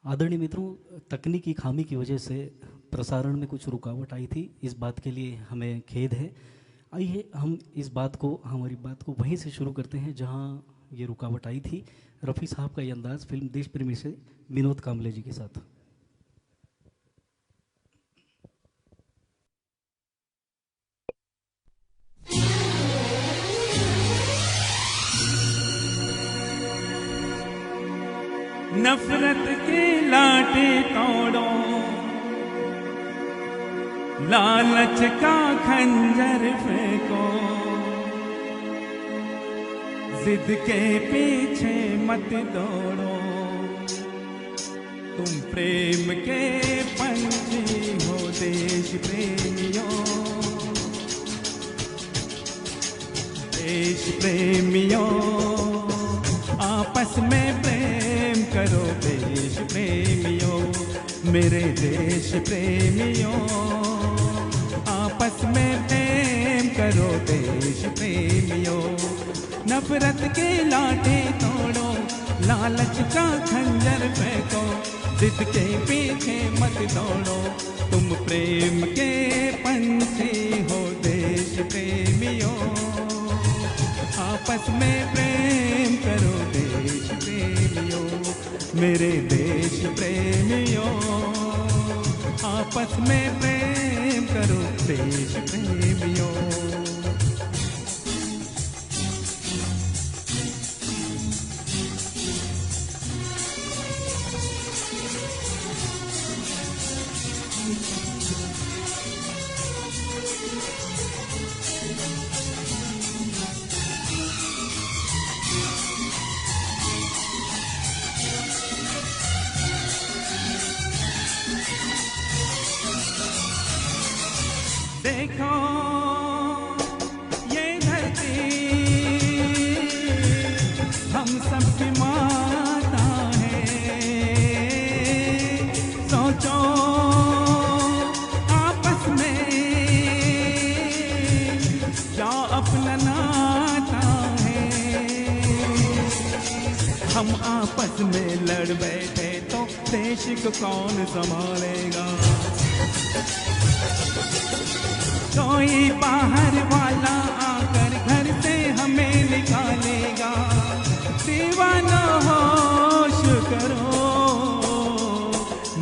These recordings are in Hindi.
आदरणीय मित्रों, तकनीकी खामी की वजह से प्रसारण में कुछ रुकावट आई थी। इस बात के लिए हमें खेद है। आइए हम हमारी बात को वहीं से शुरू करते हैं जहां ये रुकावट आई थी। रफ़ी साहब का ये अंदाज़ फिल्म देश प्रेमी से विनोद कांबले जी के साथ। नफरत के लाटे तोड़ो, लालच का खंजर फेंको, जिद के पीछे मत दौड़ो। तुम प्रेम के पंछी हो देश प्रेमियों, देश प्रेमियों। आपस में प्रेम करो देश प्रेमियों, मेरे देश प्रेमियों। आपस में प्रेम करो देश प्रेमियों। नफरत के लाठे तोड़ो, लालच का खंजर फेंको, जिद के पीछे मत दौड़ो। तुम प्रेम के पंछी हो देश प्रेमियों, आपस में प्रेम करो देश प्रेमियों, मेरे देश प्रेमियों। आपस में प्रेम करो देश प्रेमियों। देखो ये धरती हम सबकी माता है। सोचो आपस में क्या अपना नाता है। हम आपस में लड़ बैठे तो देश को कौन संभालेगा। कोई बाहर वाला आकर घर से हमें निकालेगा। दीवाना होश करो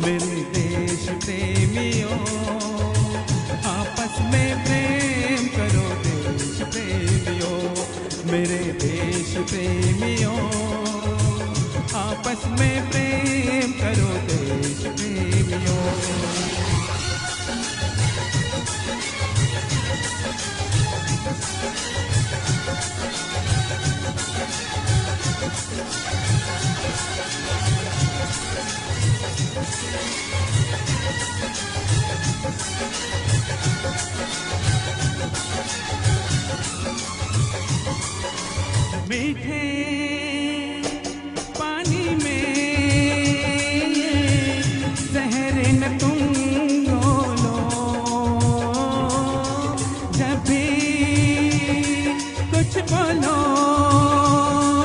मेरे देश प्रेमियों, आपस में प्रेम करो देश प्रेमियों, मेरे देश प्रेमियों। आपस में प्रेम करो देश प्रेमियों। मीठे पानी में जहर न तुम घोलो, जब भी कुछ बोलो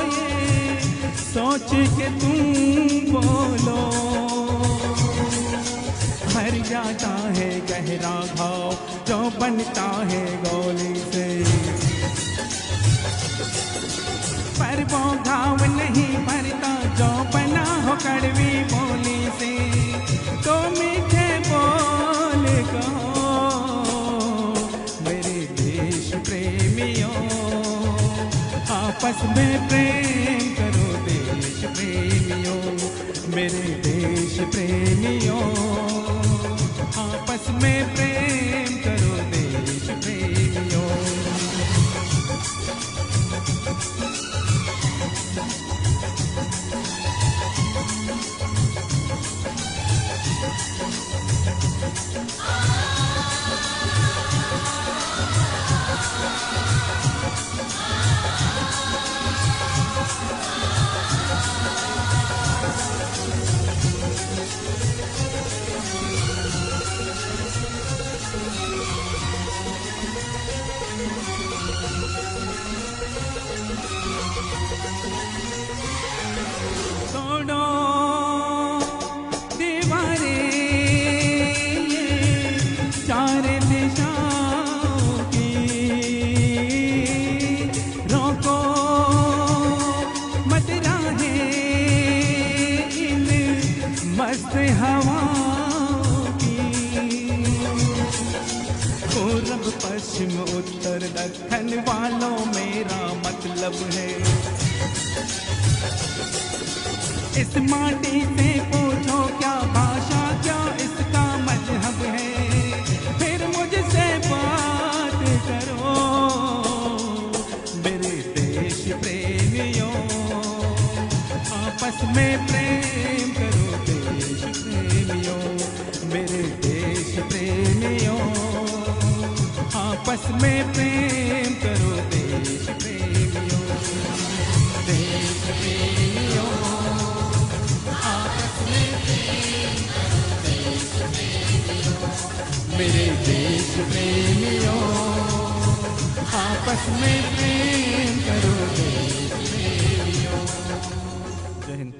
ये सोच के तुम बोलो। भर जाता है गहरा घाव जो बनता है गोली से, पर वो घाव नहीं भरता जो बना हो कड़वी बोली से। तो मीठे बोल कहो मेरे देश प्रेमियों, आपस में प्रेम करो देश प्रेमियों, मेरे देश प्रेमियों। आपस में प्रेम करो देश प्रेमियों। पश्चिम उत्तर दक्षिण वालों मेरा मतलब है। इस माटी से पूछो क्या भाषा, क्या इसका मजहब है, फिर मुझसे बात करो मेरे देश प्रेमियों। आपस में प्रेम करो देश प्रेमियों, मेरे देश प्रेमियों। आपस में प्रेम करो देश प्रेमियों, देश प्रेमियों। आपस में प्रेम करो देश प्रेमियों, मेरे देश प्रेमियों। आपस में प्रेम करो देश प्रेमियों। जय हिंद।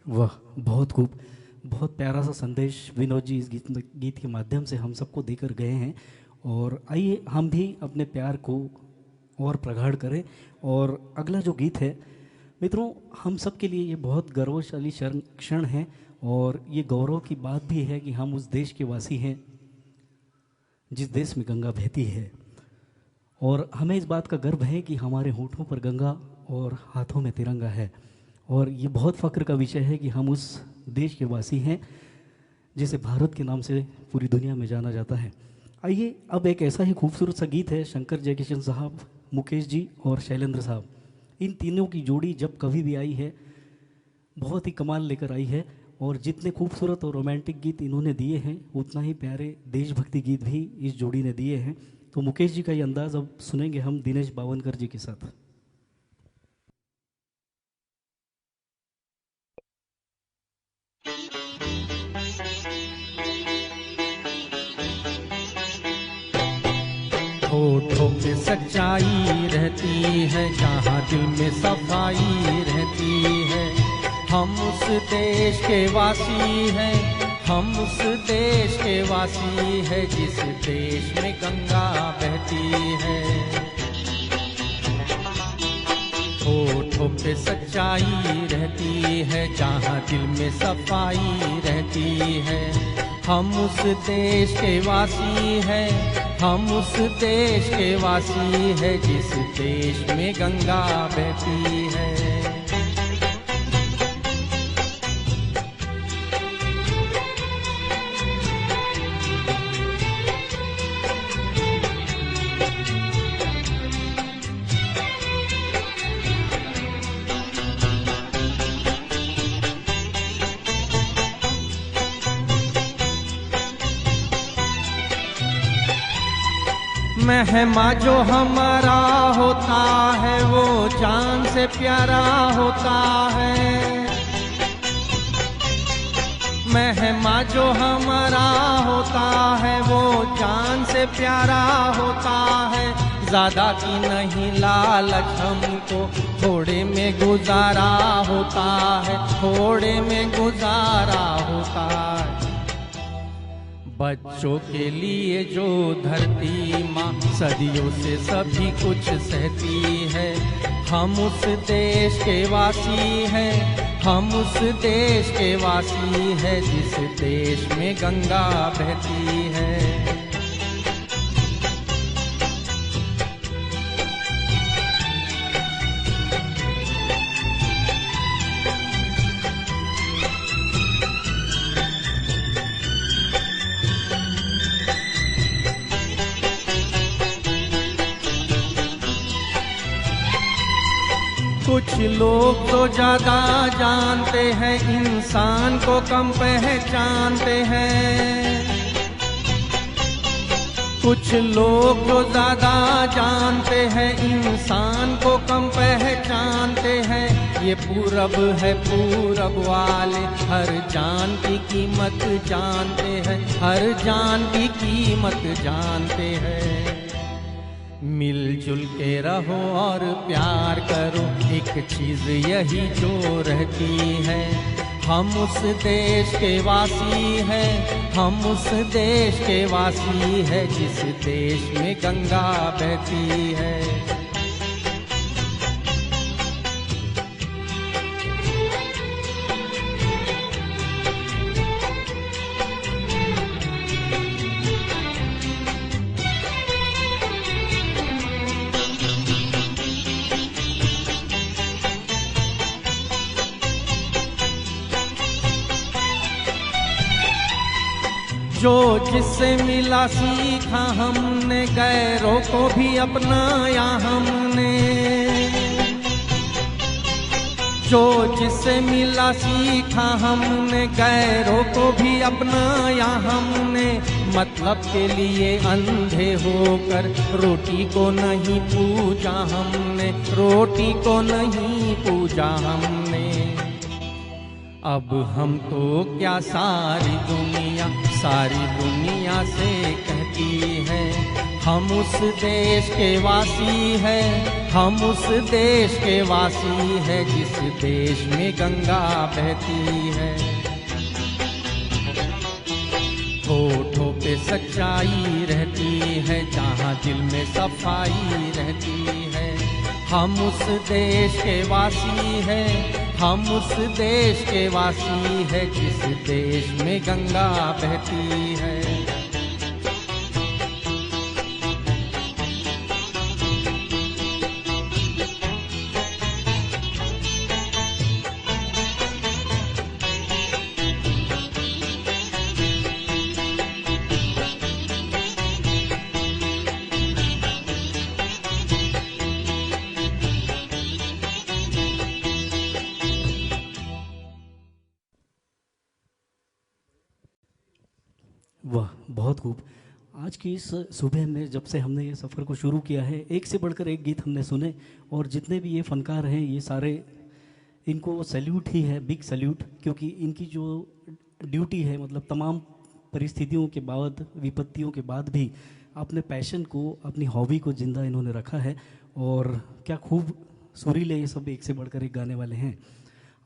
वाह, बहुत खूब, बहुत प्यारा सा संदेश विनोद जी इस गीत के माध्यम से हम सबको देकर गए हैं। और आइए हम भी अपने प्यार को और प्रगाढ़ करें। और अगला जो गीत है मित्रों, हम सब के लिए ये बहुत गौरवशाली क्षण है, और ये गौरव की बात भी है कि हम उस देश के वासी हैं जिस देश में गंगा बहती है। और हमें इस बात का गर्व है कि हमारे होठों पर गंगा और हाथों में तिरंगा है। और ये बहुत फ़ख्र का विषय है कि हम उस देश के वासी हैं जिसे भारत के नाम से पूरी दुनिया में जाना जाता है। आइए अब एक ऐसा ही खूबसूरत सा गीत है, शंकर जयकिशन साहब, मुकेश जी और शैलेंद्र साहब, इन तीनों की जोड़ी जब कभी भी आई है बहुत ही कमाल लेकर आई है। और जितने खूबसूरत और रोमांटिक गीत इन्होंने दिए हैं उतना ही प्यारे देशभक्ति गीत भी इस जोड़ी ने दिए हैं। तो मुकेश जी का ये अंदाज़ अब सुनेंगे हम दिनेश बावनकर जी के साथ। होठों पे सच्चाई रहती है, जहाँ दिल में सफाई रहती है। हम उस देश के वासी हैं, हम उस देश के वासी है जिस देश में गंगा बहती है। होठों पे सच्चाई रहती है, जहाँ दिल में सफाई रहती है। हम उस देश के वासी हैं, हम उस देश के वासी है जिस देश में गंगा बहती है। मेहमा जो हमारा होता है वो जान से प्यारा होता है। मेहमा जो हमारा होता है वो जान से प्यारा होता है। ज़्यादा की नहीं लालच हमको, थोड़े में गुजारा होता है, थोड़े में गुजारा होता है। बच्चों के लिए जो धरती माँ सदियों से सभी कुछ सहती है। हम उस देश के वासी हैं, हम उस देश के वासी है जिस देश में गंगा बहती है। कुछ लोग तो ज्यादा जानते हैं, इंसान को कम पहचानते हैं। कुछ लोग तो ज्यादा जानते हैं, इंसान को कम पहचानते हैं। ये पूरब है, पूरब वाले हर जान की कीमत जानते हैं, हर जान की कीमत जानते हैं। मिलजुल के रहो और प्यार करो, एक चीज यही जो रहती है। हम उस देश के वासी हैं, हम उस देश के वासी है जिस देश में गंगा बहती है। जो जिससे मिला सीखा हमने, गैरों को भी अपनाया हमने। जो जिससे मिला सीखा हमने, गैरों को भी अपनाया हमने। मतलब के लिए अंधे होकर रोटी को नहीं पूजा हमने, रोटी को नहीं पूजा हमने। अब हम तो क्या सारी दुनिया से कहती है, हम उस देश के वासी हैं, हम उस देश के वासी हैं जिस देश में गंगा बहती है। होठों पे सच्चाई रहती है, जहाँ दिल में सफाई रहती है। हम उस देश के वासी हैं, हम उस देश के वासी हैं जिस देश में गंगा बहती है। वाह, बहुत खूब। आज की इस सुबह में जब से हमने ये सफ़र को शुरू किया है, एक से बढ़कर एक गीत हमने सुने, और जितने भी ये फ़नकार हैं ये सारे, इनको सैल्यूट ही है, बिग सैल्यूट, क्योंकि इनकी जो ड्यूटी है, मतलब तमाम परिस्थितियों के बाद, विपत्तियों के बाद भी अपने पैशन को, अपनी हॉबी को ज़िंदा इन्होंने रखा है। और क्या खूब सुरीले ये सब एक से बढ़कर एक गाने वाले हैं।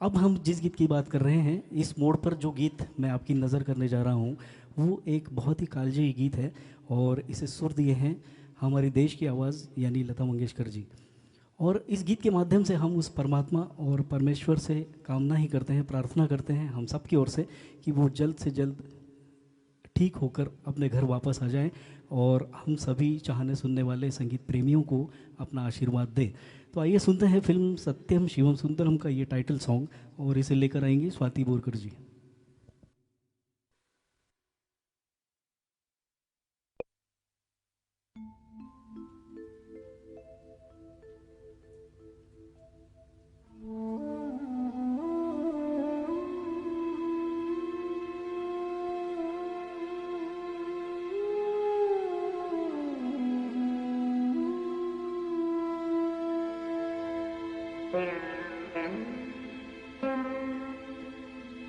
अब हम जिस गीत की बात कर रहे हैं, इस मोड़ पर जो गीत मैं आपकी नज़र करने जा रहा हूँ, वो एक बहुत ही कालजयी गीत है, और इसे सुर दिए हैं हमारे देश की आवाज़ यानी लता मंगेशकर जी। और इस गीत के माध्यम से हम उस परमात्मा और परमेश्वर से कामना ही करते हैं, प्रार्थना करते हैं हम सब की ओर से, कि वो जल्द से जल्द ठीक होकर अपने घर वापस आ जाएं, और हम सभी चाहने सुनने वाले संगीत प्रेमियों को अपना आशीर्वाद दें। तो आइए सुनते हैं फिल्म सत्यम शिवम सुंदरम का ये टाइटल सॉन्ग, और इसे लेकर आएंगे स्वाति बोरकर जी।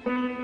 Thank you.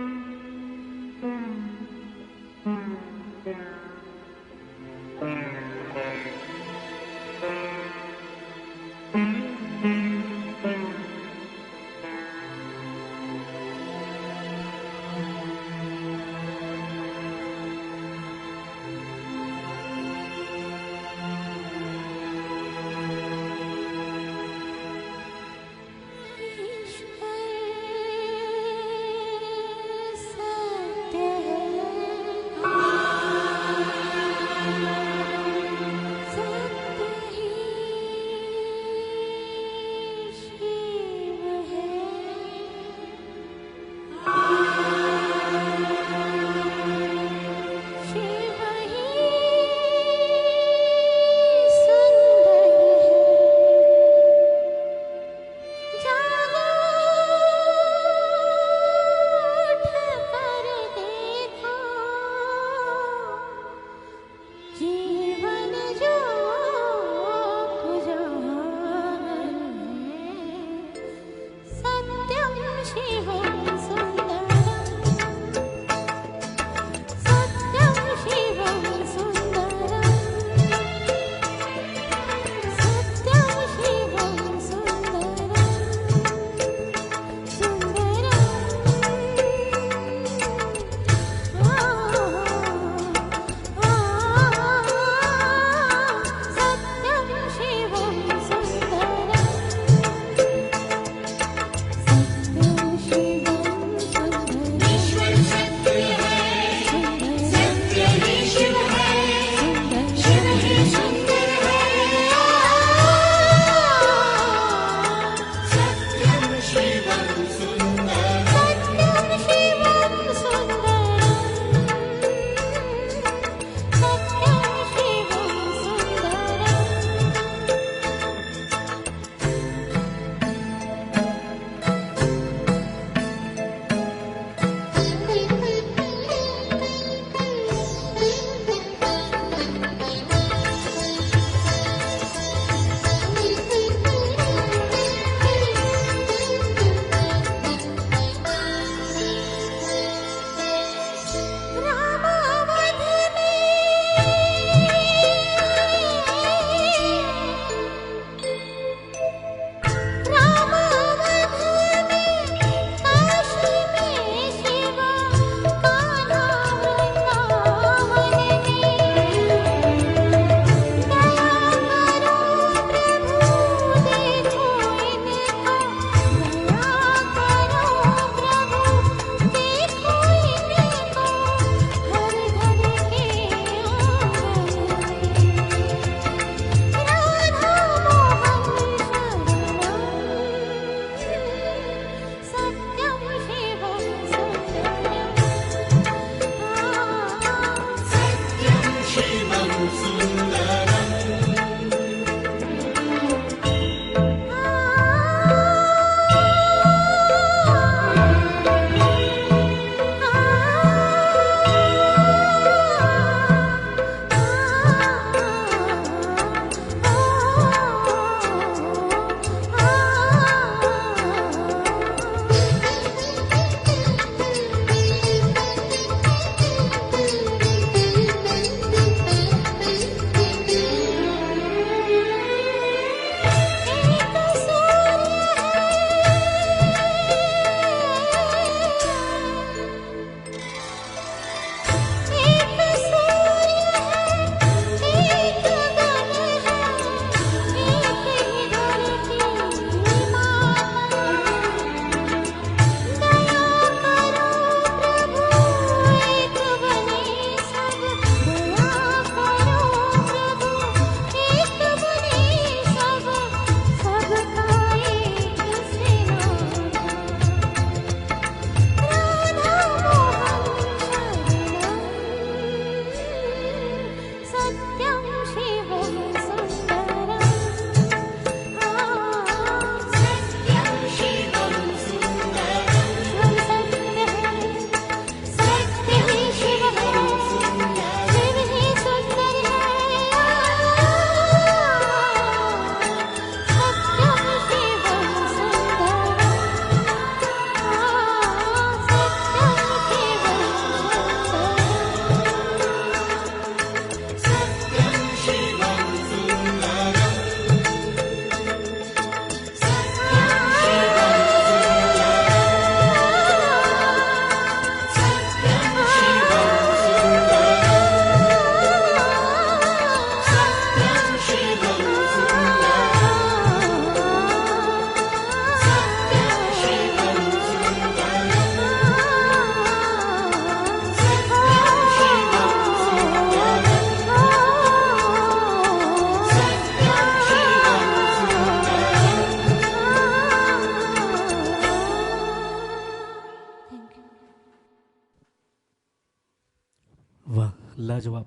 वाह, लाजवाब।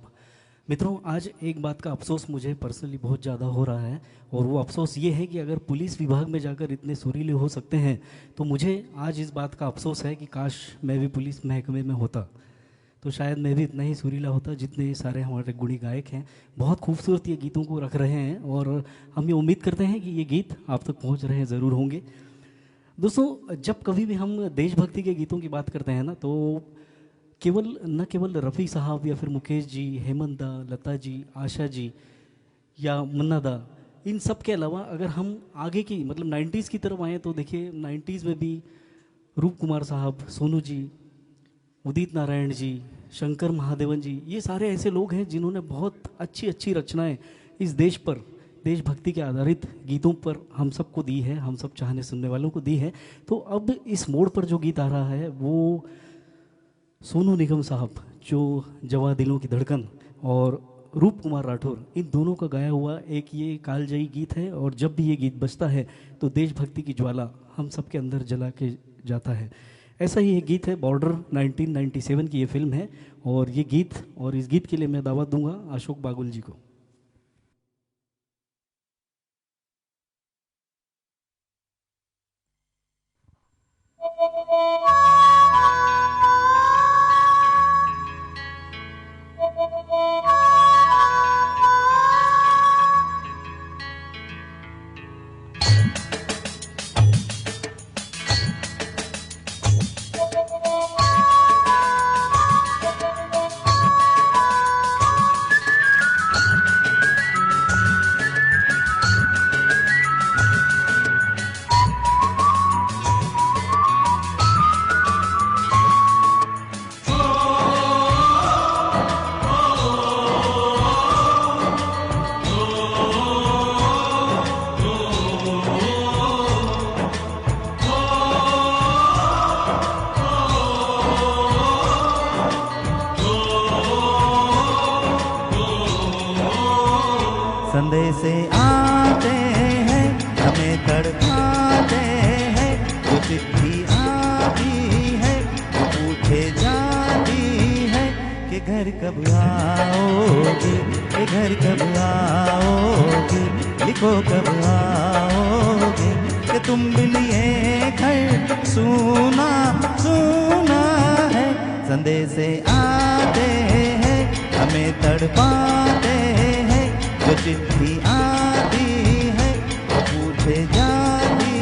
मित्रों, आज एक बात का अफसोस मुझे पर्सनली बहुत ज़्यादा हो रहा है, और वो अफसोस ये है कि अगर पुलिस विभाग में जाकर इतने सुरीले हो सकते हैं तो मुझे आज इस बात का अफसोस है कि काश मैं भी पुलिस महकमे में होता, तो शायद मैं भी इतना ही सुरीला होता जितने ये सारे हमारे गुणी गायक हैं। बहुत खूबसूरत ये गीतों को रख रहे हैं, और हम ये उम्मीद करते हैं कि ये गीत आप तक पहुंच रहे ज़रूर होंगे। दोस्तों, जब कभी भी हम देशभक्ति के गीतों की बात करते हैं ना, तो न केवल रफ़ी साहब या फिर मुकेश जी, हेमंत दा, लता जी, आशा जी या मुन्ना दा, इन सब के अलावा अगर हम आगे की मतलब 90s की तरफ आएँ तो देखिए 90s में भी रूप कुमार साहब, सोनू जी, उदित नारायण जी, शंकर महादेवन जी, ये सारे ऐसे लोग हैं जिन्होंने बहुत अच्छी अच्छी रचनाएं इस देश पर, देशभक्ति के आधारित गीतों पर हम सबको दी है, हम सब चाहने सुनने वालों को दी है। तो अब इस मोड़ पर जो गीत आ रहा है वो सोनू निगम साहब, जो जवा दिलों की धड़कन, और रूप कुमार राठौर, इन दोनों का गाया हुआ एक ये कालजयी गीत है। और जब भी ये गीत बजता है तो देशभक्ति की ज्वाला हम सब के अंदर जला के जाता है। ऐसा ही एक गीत है, बॉर्डर 1997 की ये फिल्म है, और ये गीत, और इस गीत के लिए मैं दावत दूंगा अशोक बागुल जी को। संदेशे आते हैं, हमें तड़पाते हैं, जो चिट्ठी आती है वो पूछे जाती है कि घर कब आओगे, कि घर कब आओगे, लिखो कब आओगे, कि तुम भी लिए घर सुना सुना है। संदेशे आते हैं, हमें तड़पाते हैं, जो चिट्ठी आती है वो पूछे जाती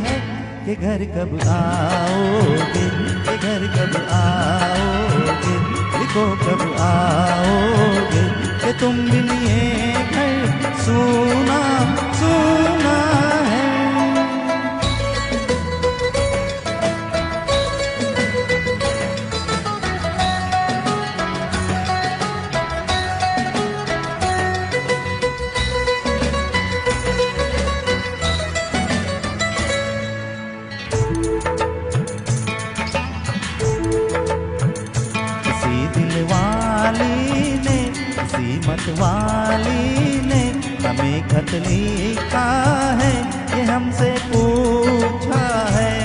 है कि घर कब आओगे, कि घर कब आओगे, लिखो कब आओगे, कि तुम भी लिए घर सुना सुना है। वाली ने हमें खत लिखा है, ये हमसे पूछा है।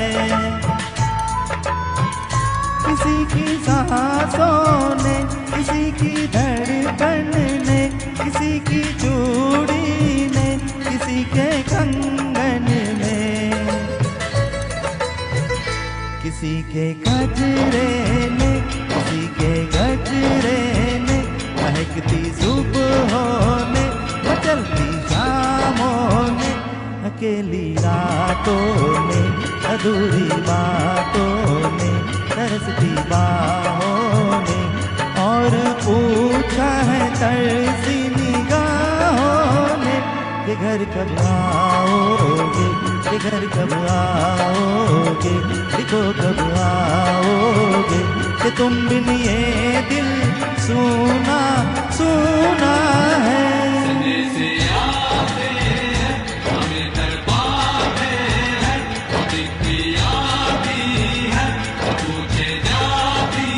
किसी की सांसों ने, किसी की धड़कन ने, किसी की चूड़ी ने, किसी के कंगन में, किसी के गजरे ने, किसी के गजरे ने, महकती सुबहों ने, मचलती शामों ने, अकेली रातों ने, अधूरी बातों ने, तरसती बाहों ने, और पूछा है तरसी निगाहों ने कि घर कब आओगे, कि घर कब आओगे, लिखो कब आओगे, कि तुम बिन ये दिल सुना सुना है। संदेशे आते हैं, हमें तड़पाते हैं, वो चिट्ठी आती है, वो पूछे जाती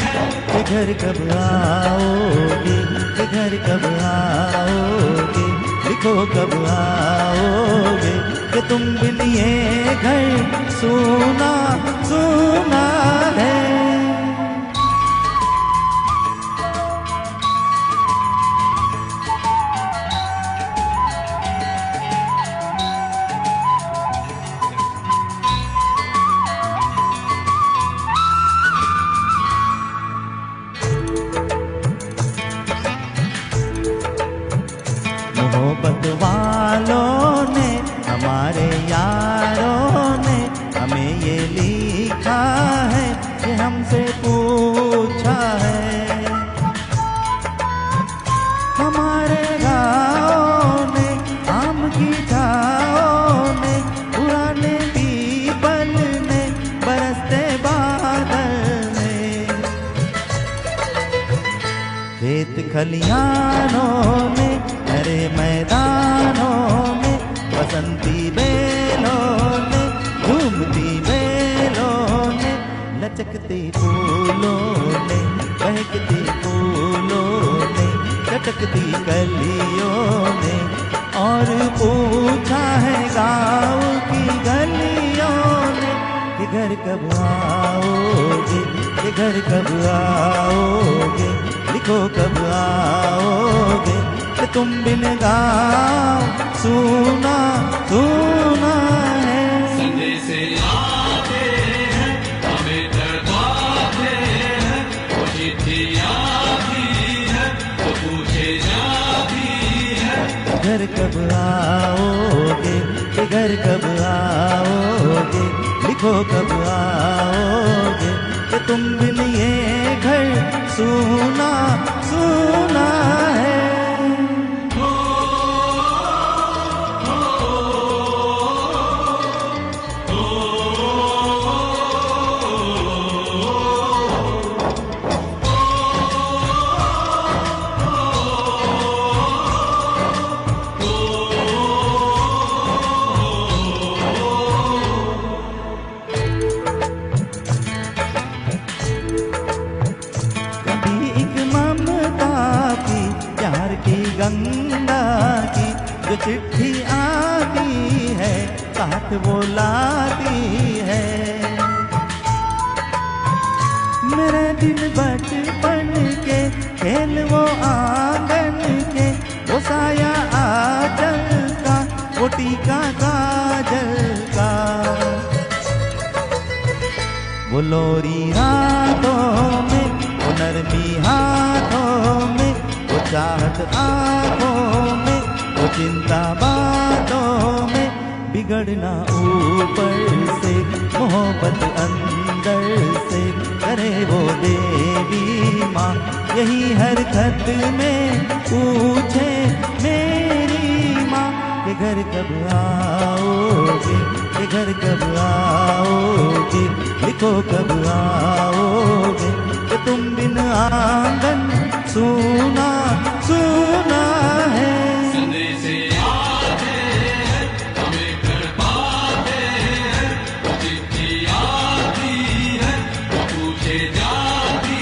है कि घर कब आओगे, कि घर कब आओगे, लिखो कब आओगे, कि तुम बिन ये घर सुना सुना है। खेत खलियानों में, हरे मैदानों में, बसंती बेलों में, झूमती बेलों में, लचकते फूलों में, बहकती फूलों में, चटकती कलियों में, और पूछा है गाँव की गलियों ने कि घर कब आओगे, कि घर कब आओगे, लिखो कब आओगे, कि तुम बिन गाँव सुना सुना है। संदेश आते हैं, हमें डरवाते हैं, वो चिट्ठियाँ आती हैं, वो पूछे जाती हैं। घर कब आओगे, कि घर कब आओगे, लिखो कब आओगे, कि तुम बिन ये घर सुना सुना है। गंगा की जो चिट्ठी आती है, साथ वो लाती है। मेरे दिन बचपन के खेल वो आंगन के, वो साया आंचल का, वो टीका काजल का, वो लोरी रातों में, वो नरमी हाथों में, चाहत आँखों में, वो चिंता बातों में, बिगड़ना ऊपर से, मोहब्बत अंदर से, करे वो देवी माँ यही हर खत में पूछे मेरी माँ, कि घर कब आओगे, कि घर कब आओगे, लिखो कब आओगे, कि तुम बिन आंगन सुना सुना है। संदेश आते हैं, हमें कर पाते हैं, वो चिट्ठी आती है, वो पूछे जाती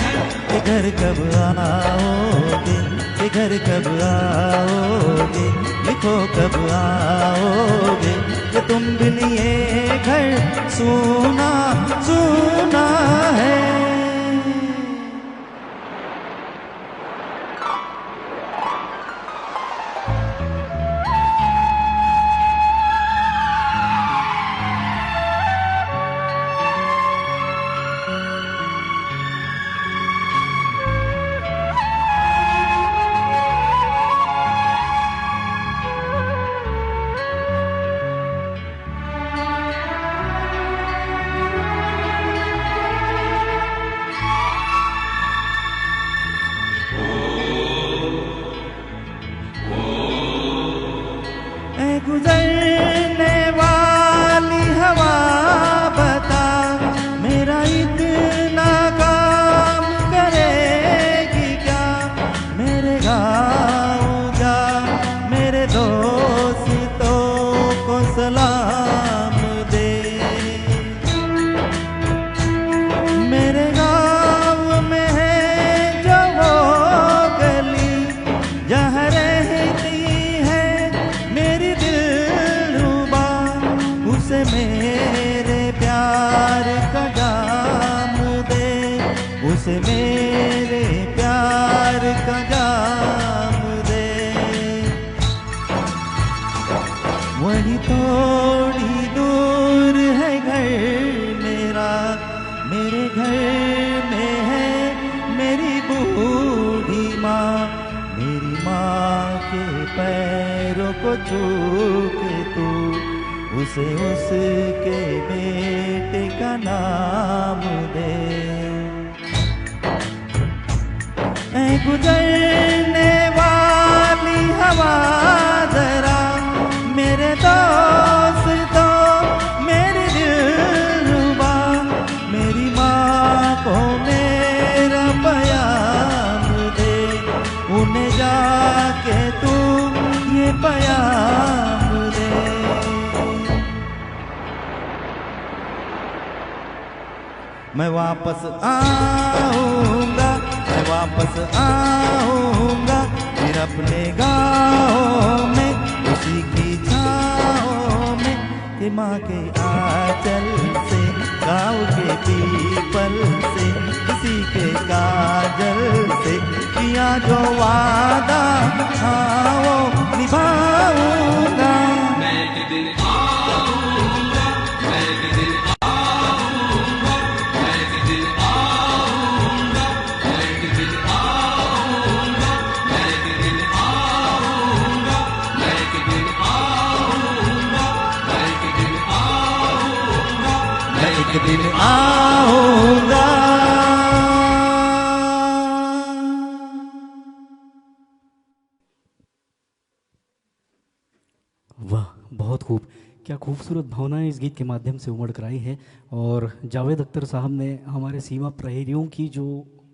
है। कि घर कब आओगे, कि घर कब आओगे, लिखो कब आओगे, कि तुम बिन ये घर सुना सुना है। गुजरने वाली हवा बता, मेरा इतना काम करेगी क्या, मेरे गाँव जा, मेरे दोस्तों को सलाम दे, मेरे गाँव में है जो वो गली जहाँ रहती है मेरी दिलरुबा, उसे मेरे प्यार का जाम दे, उसे मेरे प्यार का जाम दे। वही थोड़ी दूर है घर मेरा, मेरे घर में है मेरी बूढ़ी माँ, मेरी माँ के पैरों को छू के तू उसे उसके बेटे का नाम दे। ऐ गुजरने वाली हवा जरा, मेरे दोस्तों मेरी दिलरुबा, मेरी माँ को मेरा प्यार मैं वापस आऊंगा, मैं वापस आऊंगा, फिर अपने गाँव में उसी की छाँव में, कि माँ के आंचल से, गाँव के पीपल से, किसी के काजल से किया जो वादा, हाँ वो निभाऊंगा। मैं एक दिन आऊंगा, मैं एक दिन आऊंगा, मैं एक दिन आऊंगा, मैं एक दिन आऊंगा, मैं एक दिन आऊंगा, मैं एक दिन आऊंगा, मैं एक दिन आऊंगा, मैं एक दिन आऊंगा। वाह, बहुत खूब। क्या खूबसूरत भावनाएं इस गीत के माध्यम से उमड़ कर आई है। और जावेद अख्तर साहब ने हमारे सीमा प्रहरियों की जो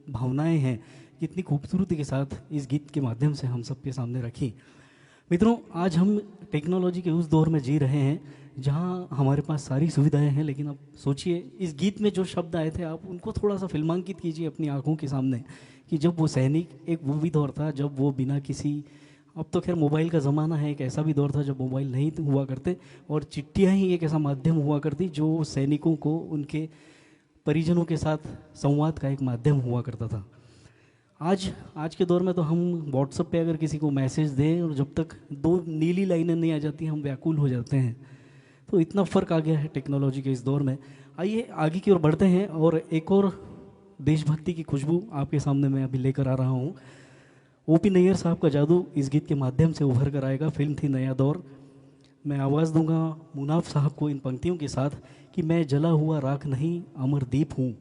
भावनाएं हैं कितनी खूबसूरती के साथ इस गीत के माध्यम से हम सबके सामने रखी। मित्रों, आज हम टेक्नोलॉजी के उस दौर में जी रहे हैं जहां हमारे पास सारी सुविधाएं हैं, लेकिन अब सोचिए इस गीत में जो शब्द आए थे, आप उनको थोड़ा सा फिल्मांकित कीजिए अपनी आंखों के सामने कि जब वो सैनिक, एक वो भी दौर था जब वो बिना किसी, अब तो खैर मोबाइल का ज़माना है, एक ऐसा भी दौर था जब मोबाइल नहीं हुआ करते और चिट्ठियाँ ही एक ऐसा माध्यम हुआ करती जो सैनिकों को उनके परिजनों के साथ संवाद का एक माध्यम हुआ करता था। आज के दौर में तो हम व्हाट्सएप पे अगर किसी को मैसेज दें और जब तक 2 नीली लाइनें नहीं आ जाती हम व्याकुल हो जाते हैं। तो इतना फ़र्क आ गया है टेक्नोलॉजी के इस दौर में। आइए आगे की ओर बढ़ते हैं और एक और देशभक्ति की खुशबू आपके सामने मैं अभी लेकर आ रहा हूँ। ओपी नैयर साहब का जादू इस गीत के माध्यम से उभर कर आएगा। फिल्म थी नया दौर। मैं आवाज़ दूंगा मुनाफ साहब को इन पंक्तियों के साथ कि मैं जला हुआ राख नहीं अमरदीप हूँ,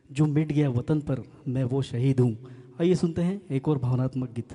जो मिट गया वतन पर मैं वो शहीद हूँ। आइए सुनते हैं एक और भावनात्मक गीत।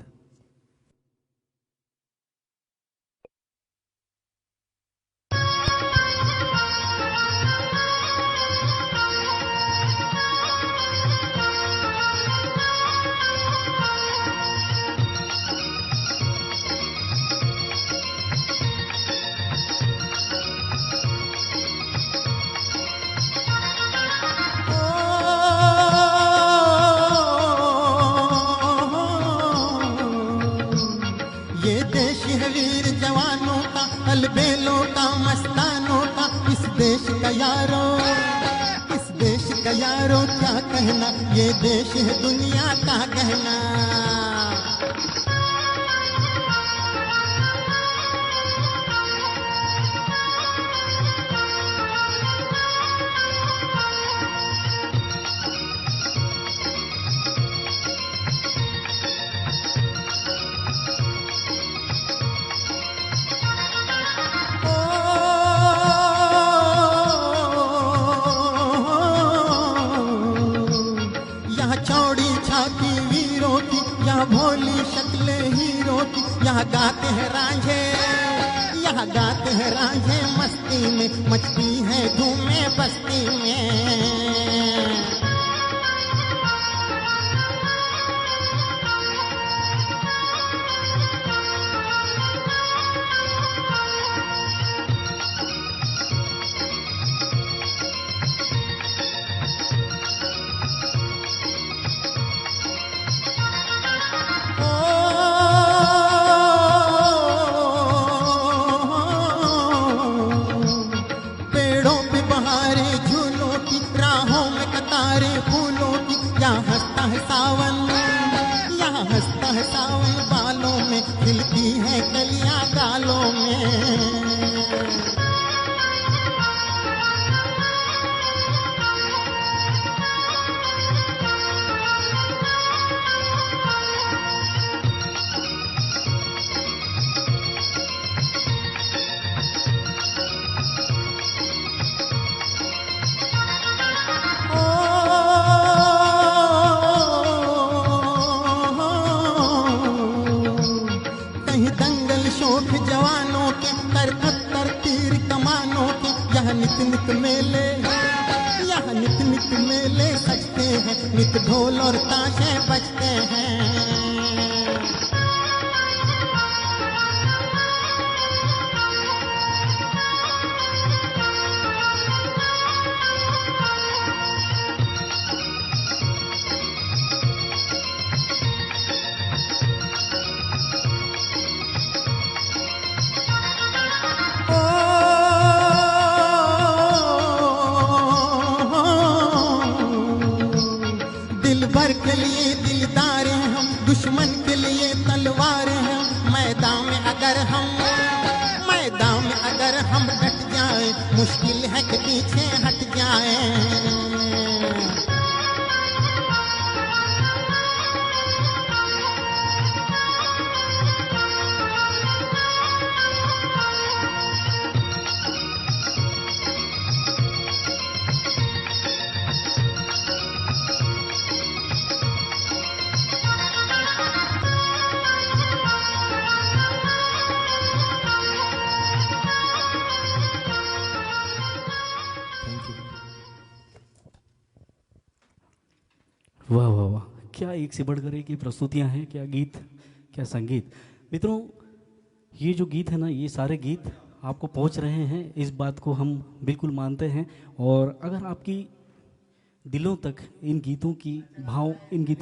ये देश है वीर जवानों का, अलबेलों का, मस्तानों का, इस देश का यारों, इस देश का यारों क्या कहना, ये देश है दुनिया का कहना। यहाँ चौड़ी छाती वीरों की, यहाँ भोली शक्लें हीरों की, यहाँ गाते हैं रांझे, यहाँ गाते हैं रांझे मस्ती में, मचती है धूमें बस्ती में। पेड़ों पे बहारे झूलों की, राहों में कतारे फूलों की, यहाँ हंसता है सावन, यहाँ हंसता है सावन, बालों में खिलती है कलियां गालों में। कहीं दंगल शोक जवानों के, कर तीर कमानों के, यहाँ नित नित मेले, यहाँ नित नित मेले सजते हैं, नित ढोल और ताशे बजते हैं। भर के लिए दिलदार हैं हम, दुश्मन के लिए तलवार हैं हम। मैदान में अगर हम डट जाए, मुश्किल है कि पीछे हट जाए। वाह वाह वाह, क्या एक से बढ़कर एक ये प्रस्तुतियाँ हैं, क्या गीत, क्या संगीत। मित्रों, ये जो गीत है ना, ये सारे गीत आपको पहुंच रहे हैं, इस बात को हम बिल्कुल मानते हैं। और अगर आपकी दिलों तक इन गीतों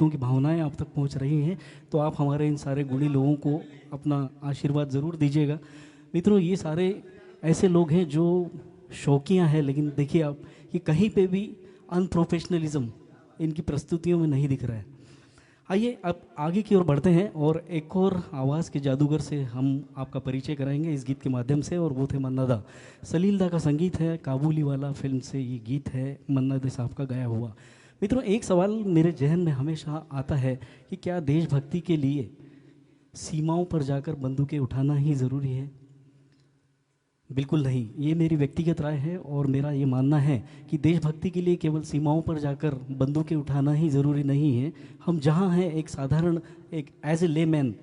की भावनाएं आप तक पहुंच रही हैं, तो आप हमारे इन सारे गुणी लोगों को अपना आशीर्वाद ज़रूर दीजिएगा। मित्रों, ये सारे ऐसे लोग हैं जो शौकियाँ हैं, लेकिन देखिए आप, ये कहीं पे भी अनप्रोफेशनलिज्म इनकी प्रस्तुतियों में नहीं दिख रहा है। आइए अब आगे की ओर बढ़ते हैं और एक और आवाज़ के जादूगर से हम आपका परिचय कराएंगे इस गीत के माध्यम से, और वो थे मन्ना दा। सलील दा का संगीत है, काबुली वाला फिल्म से ये गीत है, मन्ना दा साहब का गाया हुआ। मित्रों, एक सवाल मेरे जहन में हमेशा आता है कि क्या देशभक्ति के लिए सीमाओं पर जाकर बंदूकें उठाना ही ज़रूरी है? बिल्कुल नहीं, ये मेरी व्यक्तिगत राय है और मेरा ये मानना है कि देशभक्ति के लिए केवल सीमाओं पर जाकर बंदूकें उठाना ही ज़रूरी नहीं है। हम जहाँ हैं, एक साधारण, एक एज ए लेमैन,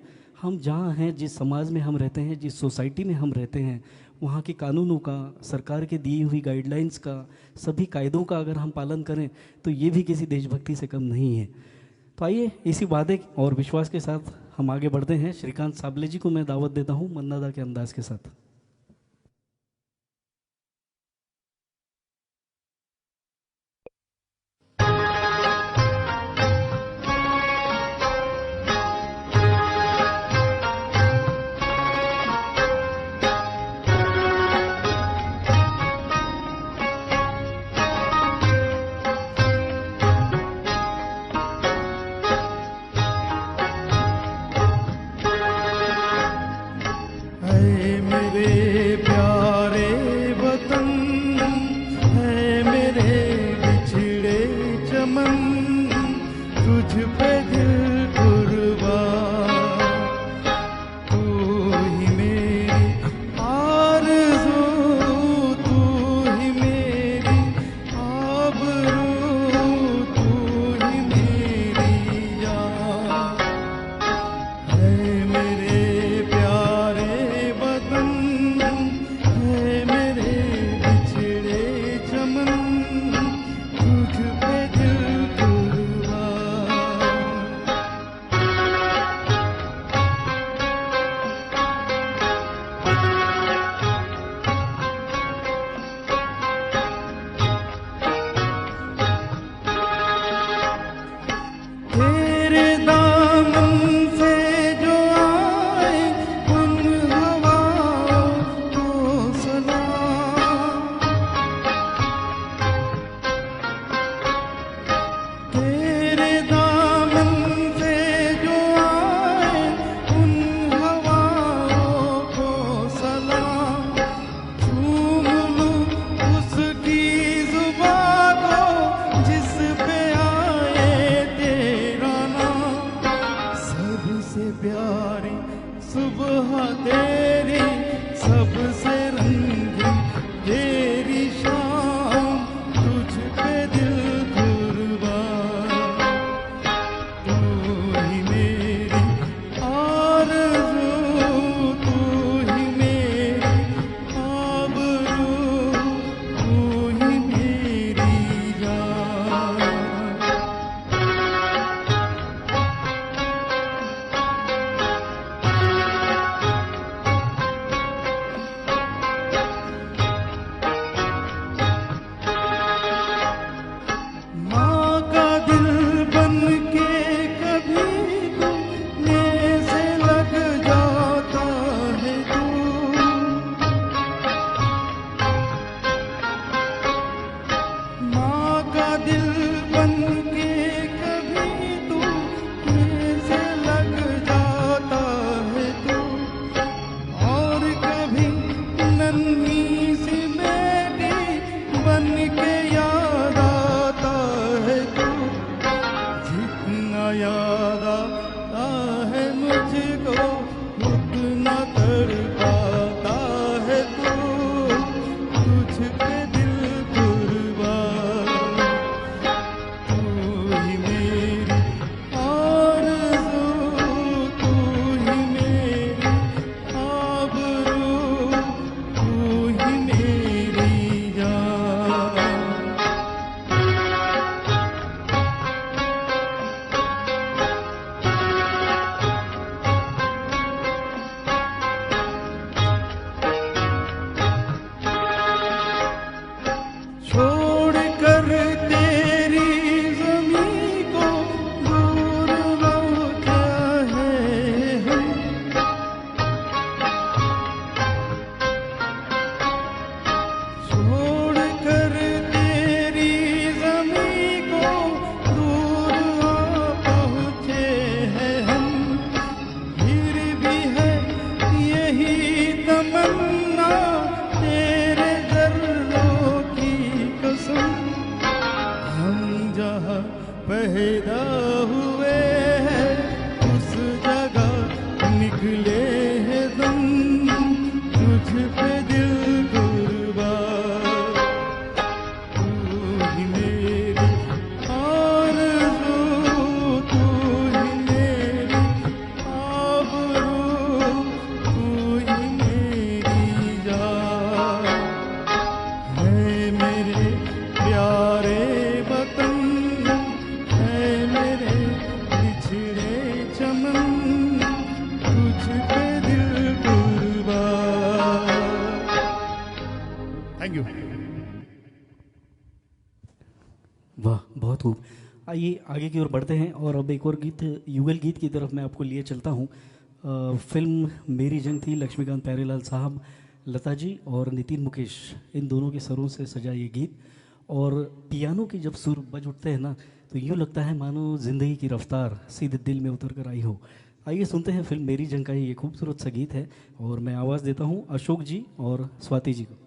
हम जहाँ हैं, जिस समाज में हम रहते हैं, जिस सोसाइटी में हम रहते हैं, वहाँ के कानूनों का, सरकार के दी हुई गाइडलाइंस का, सभी कायदों का अगर हम पालन करें तो ये भी किसी देशभक्ति से कम नहीं है। तो आइए इसी वादे और विश्वास के साथ हम आगे बढ़ते हैं। श्रीकांत साबले जी को मैं दावत देता हूँ मन्ना दा के अंदाज के साथ। चमन तुझ पे दिल कुर्बान। Thank you. वाह, बहुत खूब। आइए आगे की ओर बढ़ते हैं और अब एक और गीत, युगल गीत की तरफ मैं आपको लिए चलता हूँ। फिल्म मेरी जंग थी, लक्ष्मीकांत प्यारेलाल साहब, लता जी और नितिन मुकेश, इन दोनों के सरों से सजा ये गीत। और पियानो की जब सुर बज उठते हैं ना, तो यूँ लगता है मानो ज़िंदगी की रफ्तार सीधे दिल में उतर कर आई हो। आइए सुनते हैं फिल्म मेरी जंग का ये खूबसूरत सा गीत है, और मैं आवाज़ देता हूँ अशोक जी और स्वाति जी को।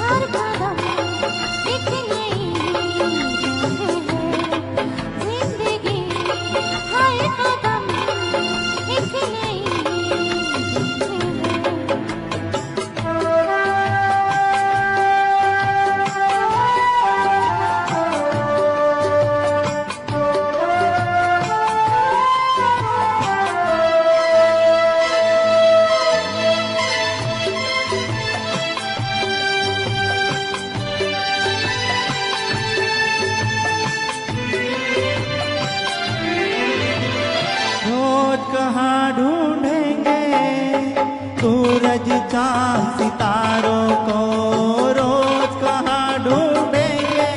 हर कदम एक नई जंग है जिंदगी, हर कदम एक नई रोज कहाँ ढूंढेंगे सूरज चांद सितारों को, रोज कहाँ ढूंढेंगे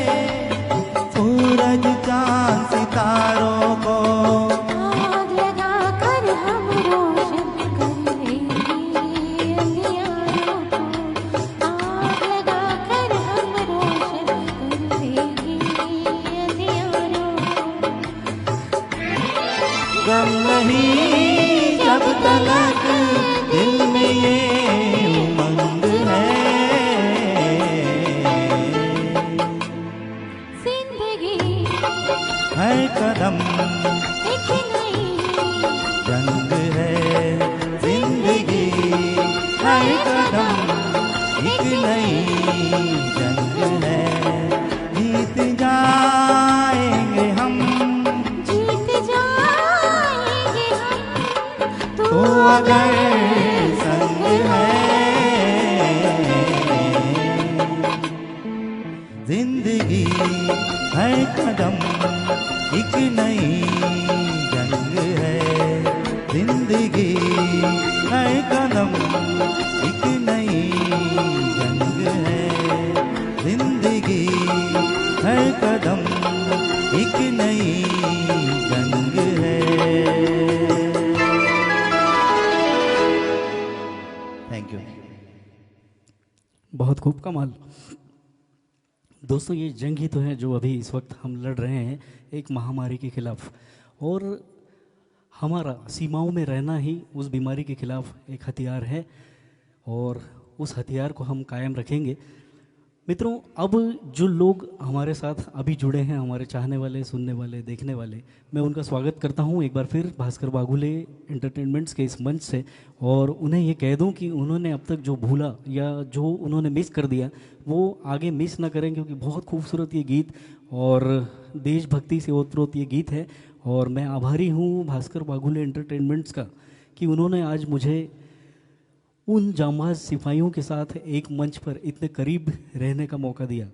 सूरज चांद सितारों को। आग लगा कर हम रोशन करेंगे अंधियारों को, आग लगा कर हम रोशन करेंगे अंधियारों को। गम नहीं जब तलक दिल में ये उमंग है, जिंदगी हर कदम एक नई जंग है जिंदगी, हर कदम एक नई जंग है। जीत जाएंगे हम जीत जाएंगे हम, तो अगर संग है, जिंदगी हर कदम एक नई जंग है, जिंदगी हर कदम एक नई जंग है, जिंदगी हर कदम एक नई जंग है। Thank you. बहुत खूब, कमाल। दोस्तों, ये जंग ही तो है जो अभी इस वक्त हम लड़ रहे हैं एक महामारी के खिलाफ, और हमारा सीमाओं में रहना ही उस बीमारी के खिलाफ एक हथियार है, और उस हथियार को हम कायम रखेंगे। मित्रों, अब जो लोग हमारे साथ अभी जुड़े हैं, हमारे चाहने वाले, सुनने वाले, देखने वाले, मैं उनका स्वागत करता हूं एक बार फिर भास्कर बागुले एंटरटेनमेंट्स के इस मंच से, और उन्हें ये कह दूं कि उन्होंने अब तक जो भूला या जो उन्होंने मिस कर दिया वो आगे मिस ना करें, क्योंकि बहुत खूबसूरत ये गीत और देशभक्ति से ओतप्रोत ये गीत है। और मैं आभारी हूँ भास्कर बागुले एंटरटेनमेंट्स का कि उन्होंने आज मुझे उन जांबाज सिपाहियों के साथ एक मंच पर इतने करीब रहने का मौका दिया।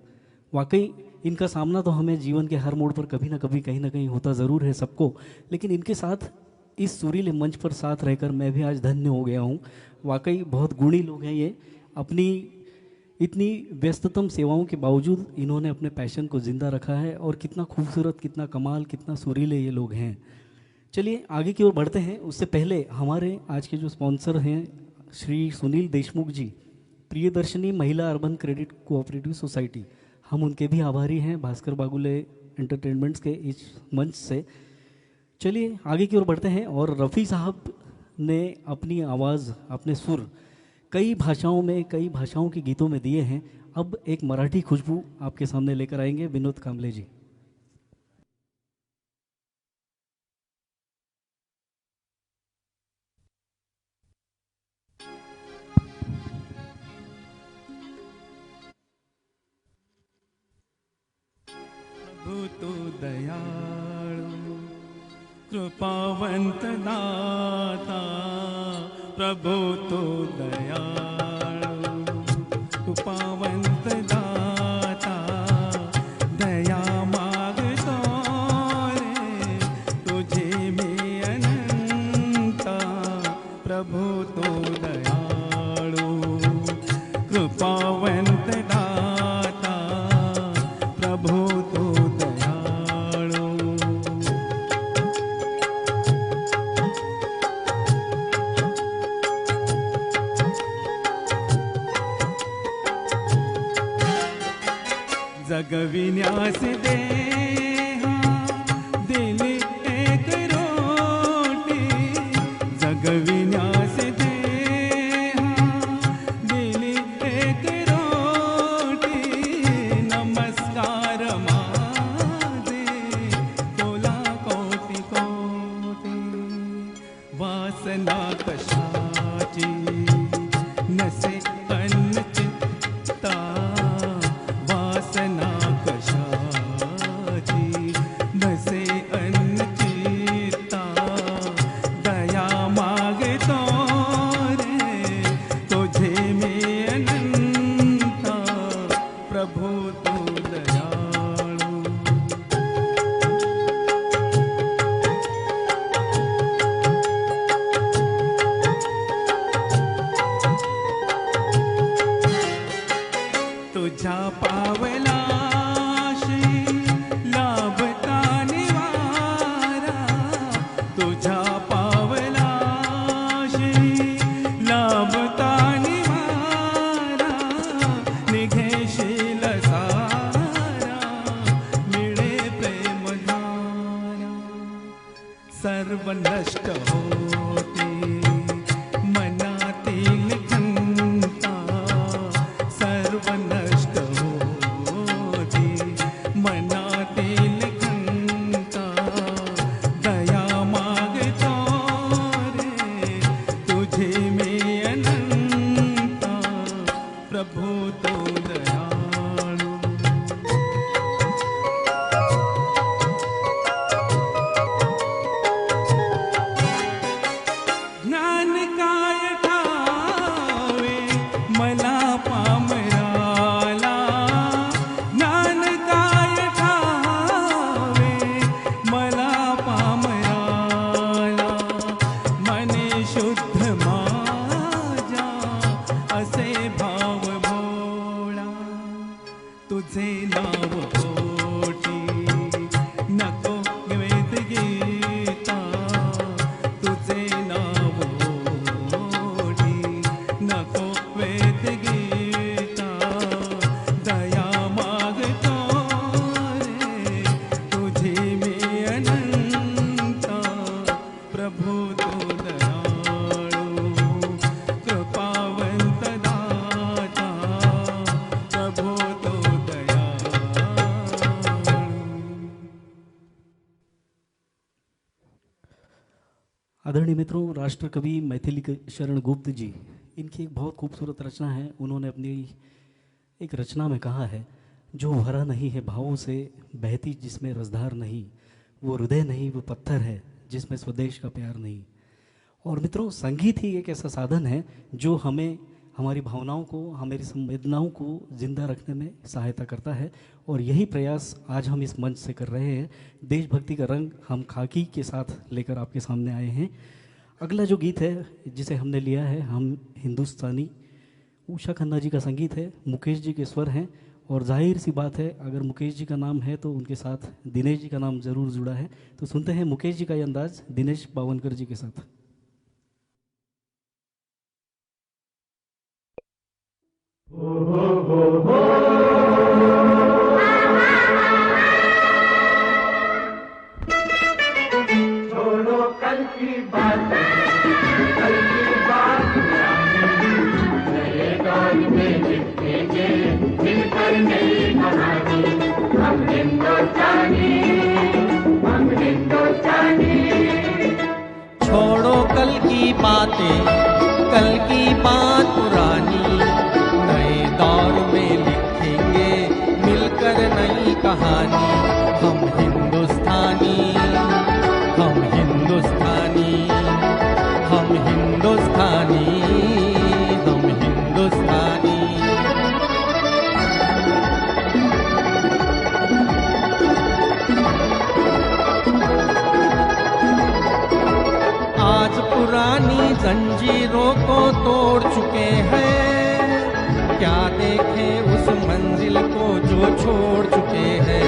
वाकई इनका सामना तो हमें जीवन के हर मोड़ पर कभी ना कभी, कहीं ना कहीं होता ज़रूर है सबको, लेकिन इनके साथ इस सुरीले मंच पर साथ रहकर मैं भी आज धन्य हो गया हूँ। वाकई बहुत गुणी लोग हैं ये। अपनी इतनी व्यस्ततम सेवाओं के बावजूद इन्होंने अपने पैशन को ज़िंदा रखा है, और कितना खूबसूरत, कितना कमाल, कितना सुरीले ये लोग हैं। चलिए आगे की ओर बढ़ते हैं। उससे पहले हमारे आज के जो स्पॉन्सर हैं श्री सुनील देशमुख जी, प्रियदर्शनी महिला अर्बन क्रेडिट कोऑपरेटिव सोसाइटी, हम उनके भी आभारी हैं भास्कर बागुले एंटरटेनमेंट्स के इस मंच से। चलिए आगे की ओर बढ़ते हैं। और रफ़ी साहब ने अपनी आवाज़, अपने सुर कई भाषाओं में, कई भाषाओं के गीतों में दिए हैं। अब एक मराठी खुशबू आपके सामने लेकर आएंगे विनोद कामले जी। प्रभु तो दयाळु कृपावंत दाता, प्रभु तो दयाळु कृपावंत दाता, दया मागतो रे तुझे मी अनंता, प्रभु तो दयाळु कृपावंत दाता, प्रभु तो दयाळु। जगविन्यास देहा दिली एक रोटी, जगविन्यास देहा दिली एक रोटी, प्रभु तू दयालु। तुझा पावला श्री लाभता निवारा, तुझा पावला श्री लाभता निवारा, निघेशील सारा मिळे प्रेम धारा। सर्व नष्ट होते मनातील खंता, सर्व नष्ट होते मनातील खंता। दया मागतो रे तुझे मी अनंता, प्रभु तो दयाळू। ज्ञान काय ठावे मला पामराला, ज्ञान काय ठावे मला पामराला। मने शुद्ध माझ्या असे भाव भोळा, तुझे नाव ओटी नको वेद गीता, तुझे नाव ओटी नको वेद गीता। दया मागतो रे तुझे मी अनंता, प्रभु तू दयाळू कृपावंत दाता, प्रभु तो दयाळू। आदरणीय मित्रों, राष्ट्र कवि मैथिली शरण गुप्त जी, इनकी एक बहुत खूबसूरत रचना है। उन्होंने अपनी एक रचना में कहा है, जो भरा नहीं है भावों से, बहती जिसमें रसधार नहीं, वो हृदय नहीं वो पत्थर है जिसमें स्वदेश का प्यार नहीं। और मित्रों, संगीत ही एक ऐसा साधन है जो हमें हमारी भावनाओं को, हमारी संवेदनाओं को जिंदा रखने में सहायता करता है। और यही प्रयास आज हम इस मंच से कर रहे हैं। देशभक्ति का रंग हम खाकी के साथ लेकर आपके सामने आए हैं। अगला जो गीत है जिसे हमने लिया है, हम हिंदुस्तानी, उषा खन्ना जी का संगीत है, मुकेश जी के स्वर हैं। और जाहिर सी बात है, अगर मुकेश जी का नाम है तो उनके साथ दिनेश जी का नाम ज़रूर जुड़ा है। तो सुनते हैं मुकेश जी का ये अंदाज दिनेश पावनकर जी के साथ। छोड़ो कल की बात, कल की बात नए दौर में लिखेंगे मिलकर नई कहानी। हम हिंदुस्तानी, हम हिंदुस्तानी। छोड़ो कल की बातें, कल की बात पुरानी, नए दौर में लिखेंगे मिलकर नई कहानी। हम हिंदुस्तानी, हम हिंदुस्तानी, हम हिंदुस्तानी, हम हिंदुस्तानी। आज पुरानी जंजीरों को तोड़ चुके हैं, क्या देखें उस मंजिल को जो छोड़ चुके हैं।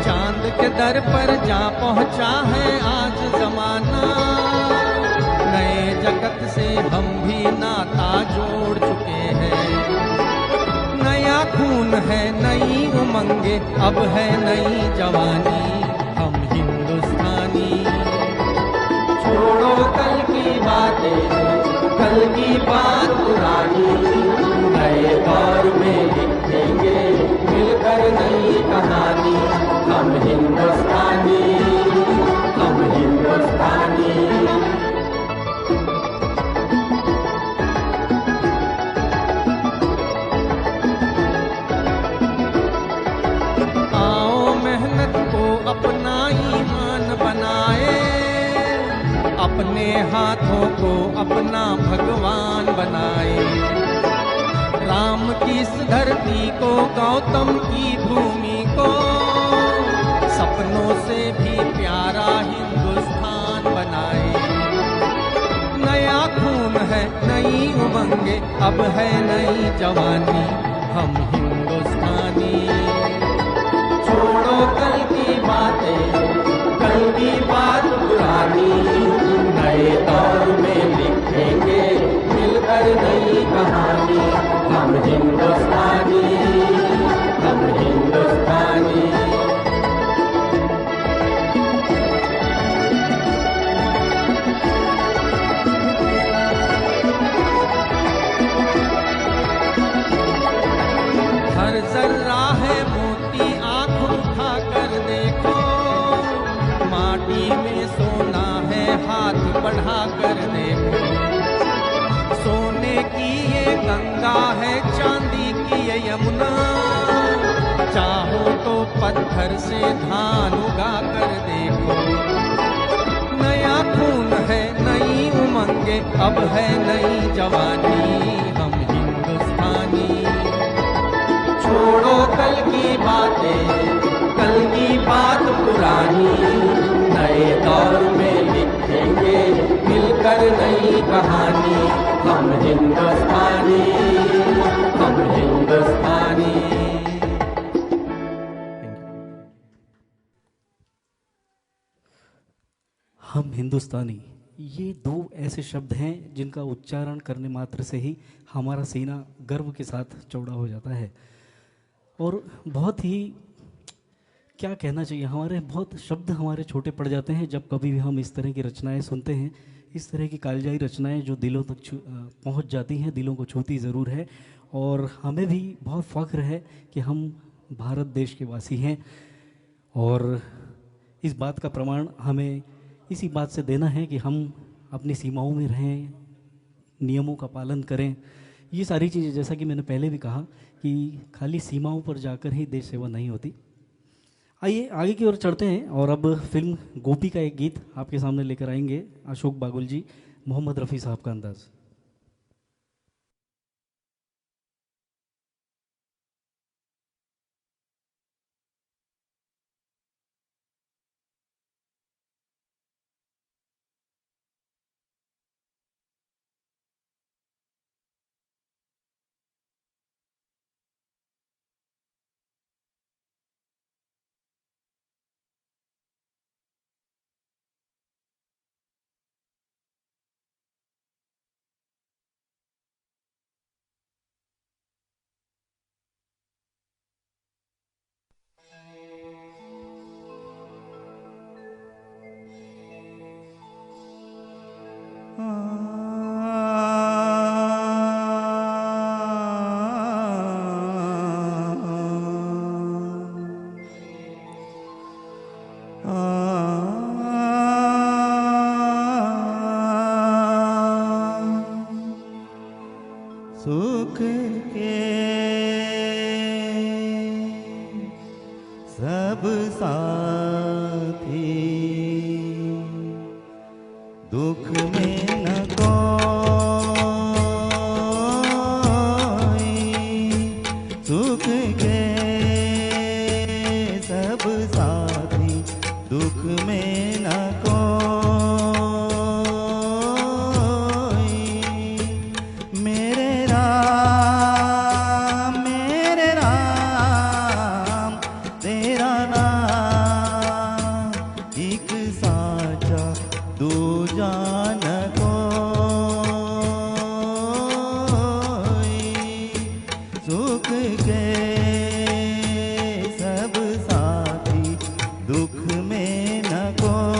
चांद के दर पर जा पहुंचा है आज जमाना, नए जगत से हम भी नाता जोड़ चुके हैं। नया खून है, नई उमंगे, अब है नई जवानी। हम हिंदुस्तानी। छोड़ो कल की बातें, कल की बात पुरानी, नए दौर में लिखेंगे मिलकर नई कहानी। हम हिंदुस्तानी, हम हिंदुस्तानी। आओ मेहनत को अपना ईमान बनाए, अपने हाथों को अपना भगवान बनाए। राम इस धरती को, गौतम की भूमि को सपनों से भी प्यारा हिंदुस्तान बनाए। नया खून है, नई उमंगे, अब है नई जवानी, हम हिंदुस्तानी। छोड़ो कल की बातें, कल की बात पुरानी, नए दौर में लिखेंगे मिलकर नई कहानी, हम हिंदुस्तानी, हम हिंदुस्तानी। हर जर्रा है मोती, आंख उठा कर देखो, माटी में सोना है, हाथ बढ़ा कर देखो। सोने की ये गंगा है, चांदी की ये यमुना, चाहो तो पत्थर से धान उगा कर देखो। नया खून है, नई उमंगे, अब है नई जवानी, हम हिंदुस्तानी। छोड़ो कल की बातें, कल की बात पुरानी, नए दौर में लिखेंगे मिलकर नई कहानी, हम हिंदुस्तानी, हम हिंदुस्तानी। हम हिंदुस्तानी, ये दो ऐसे शब्द हैं जिनका उच्चारण करने मात्र से ही हमारा सीना गर्व के साथ चौड़ा हो जाता है। और बहुत ही क्या कहना चाहिए, हमारे बहुत शब्द हमारे छोटे पड़ जाते हैं जब कभी भी हम इस तरह की रचनाएं सुनते हैं। इस तरह की कालजाई रचनाएं जो दिलों तक पहुंच जाती हैं, दिलों को छूती ज़रूर है। और हमें भी बहुत फ़ख्र है कि हम भारत देश के वासी हैं, और इस बात का प्रमाण हमें इसी बात से देना है कि हम अपनी सीमाओं में रहें, नियमों का पालन करें। ये सारी चीज़ें, जैसा कि मैंने पहले भी कहा, कि खाली सीमाओं पर जाकर ही देश सेवा नहीं होती। आइए आगे की ओर चढ़ते हैं, और अब फिल्म गोपी का एक गीत आपके सामने लेकर आएंगे अशोक बागुल जी, मोहम्मद रफ़ी साहब का अंदाज़। सुख के सब साथी, दुख में न कोई, सुख के सब साथी, दुख में न कोई। मेरे राम तेरा नाम एक साचा, दूजा न कोई। सुख के सब साथी, दुख में न कोई।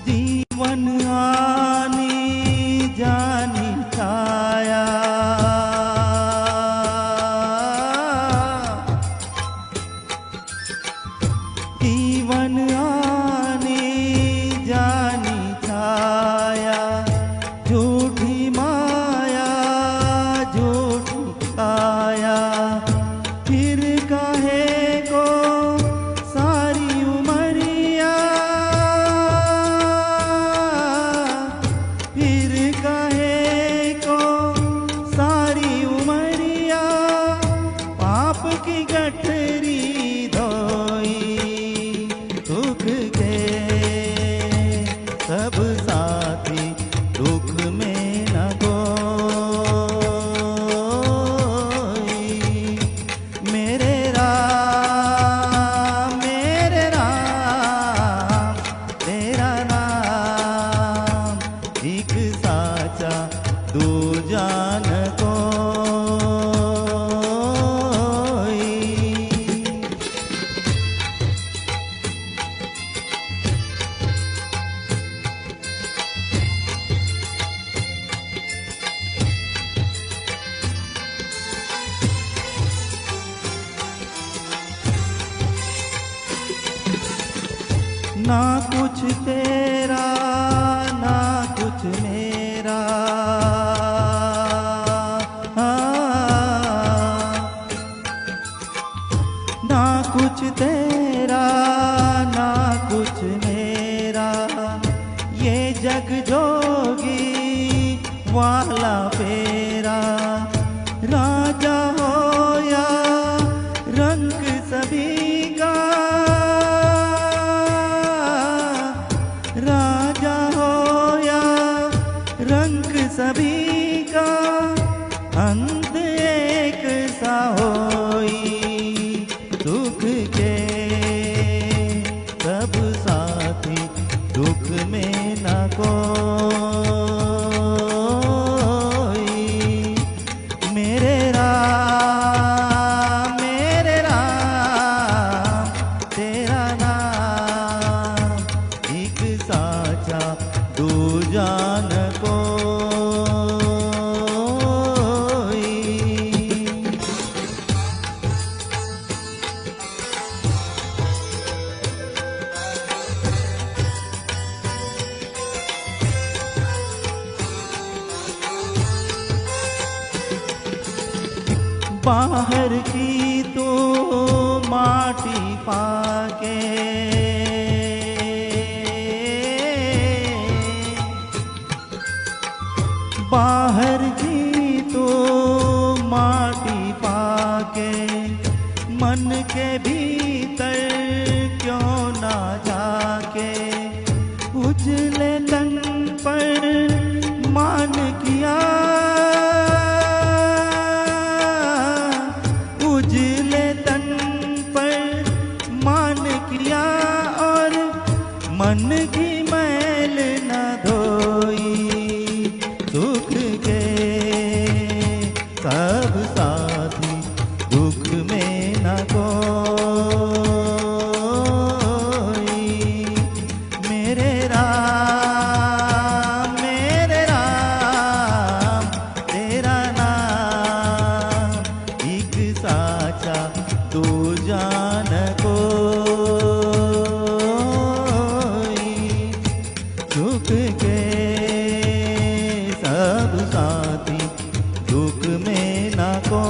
जीवन आनी जानी छाया, जीवन आनी जानी छाया, जो जान कोई। ना कुछ तेरा ना कुछ मेरा, ना कुछ तेरा ना कुछ मेरा, ये जग जोगी वाला फेरा। राजा हो या रंग सभी का, राजा हो या रंग सभी का, अंत एक सा होई। दुख के सब साथी दुख में न कोई। मेरे राम तेरा नाम एक साचा दो जान कोई। बाहर की तो माटी पाके, बाहर की तो माटी पाके, मन के भीतर क्यों ना जाके। उजले तन पर मान किया, उजले तन पर मान किया, और मन की मैल न धोई। सुख के सब साथी दुख में न कोई। मेरे राम तेरा नाम एक साचा दो जान कोई। दुख के सब साथी दुख में न कोई।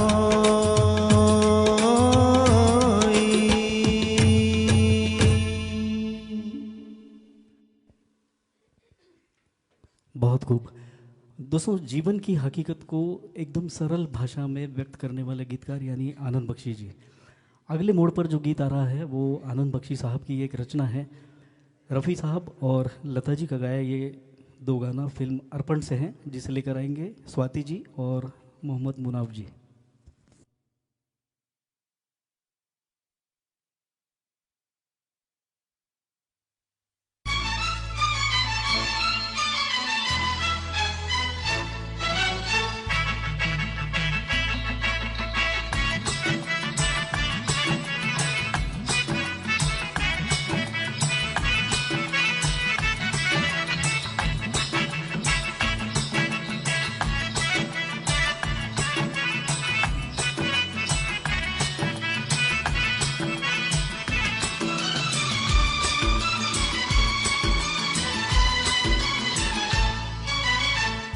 बहुत खूब। दोस्तों, जीवन की हकीकत को एकदम सरल भाषा में व्यक्त करने वाले गीतकार यानी आनंद बख्शी जी। अगले मोड़ पर जो गीत आ रहा है वो आनंद बख्शी साहब की एक रचना है। रफ़ी साहब और लता जी का गाया ये दो गाना फिल्म अर्पण से हैं, जिसे लेकर आएंगे स्वाति जी और मोहम्मद मुनाफ जी।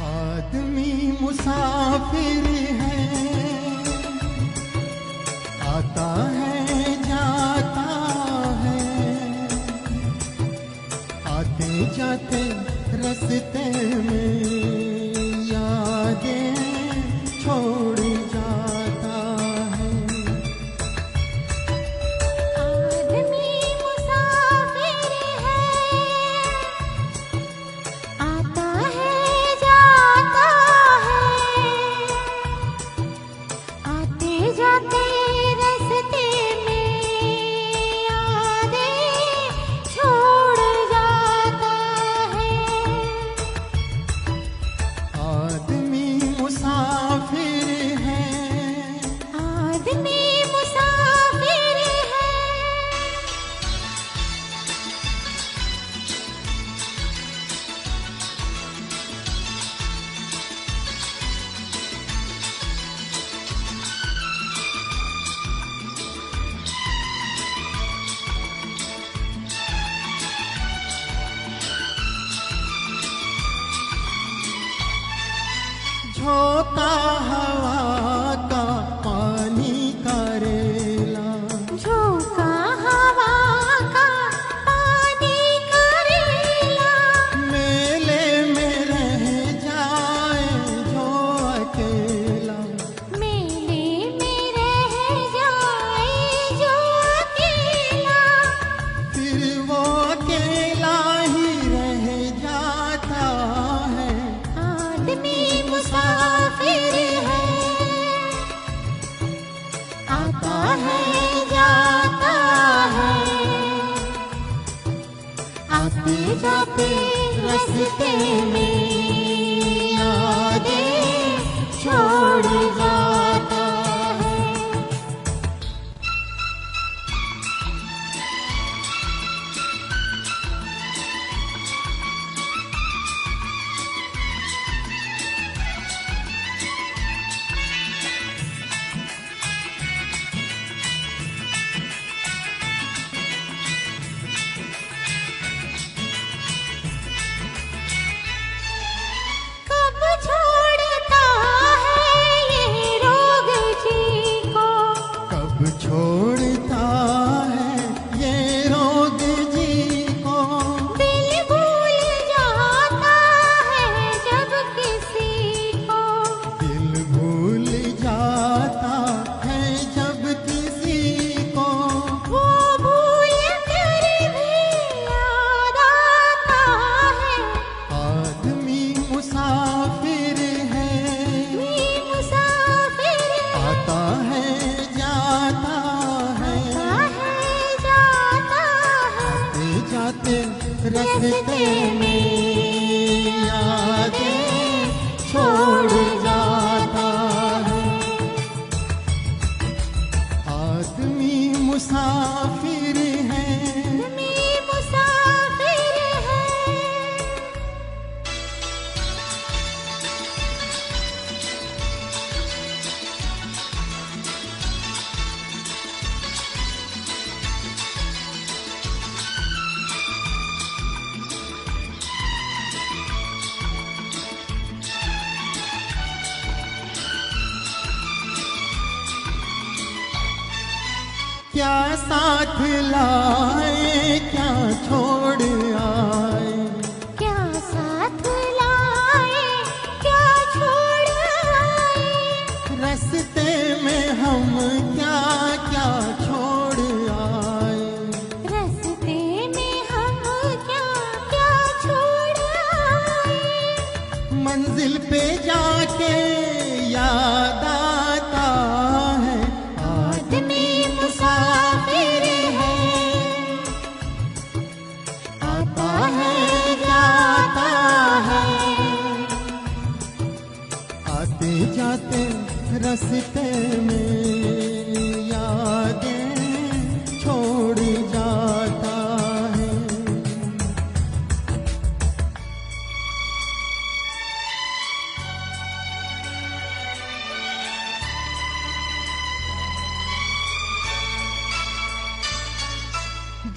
आदमी मुसाफिर है, आता है जाता है, आते जाते रास्ते में यादें छोड़ जाता है। आदमी मुसाफिर है, आता है जाता है, झोंका हवा का पानी का रेला, झोंका हवा का पानी का रेला, मेले में रह जाए जो अकेला, मेले में रह जाए जो अकेला, फिर वो अकेला ही रह जाता है। आदमी मुसाफिर है, आता है जाता है, आते जाते रास्ते में यादें छोड़ जाता है। कब छोड़ता है ये रोग जी को, कब छोड़ता है ये रोग जी को, दिल भूल जाता है जब किसी को, दिल भूल जाता है जब किसी को, वो भूल कर भी याद आता है। आदमी मुसाफिर है, मुसाफिर आता है जाता है, जाता है, आते जाते रास्ते में यादें छोड़ जाता है। आदमी मुसाफिर है, मुसाफिर है। क्या साथ लाए क्या छोड़ आए, क्या साथ लाए क्या छोड़ आए, रास्ते में हम क्या क्या छोड़ आए, रास्ते में हम क्या क्या छोड़ आए, मंजिल पे जाके याद आता है। आदमी मुसाफिर है, आता है जाता है, आते जाते रास्ते में यादें छोड़ जाता है।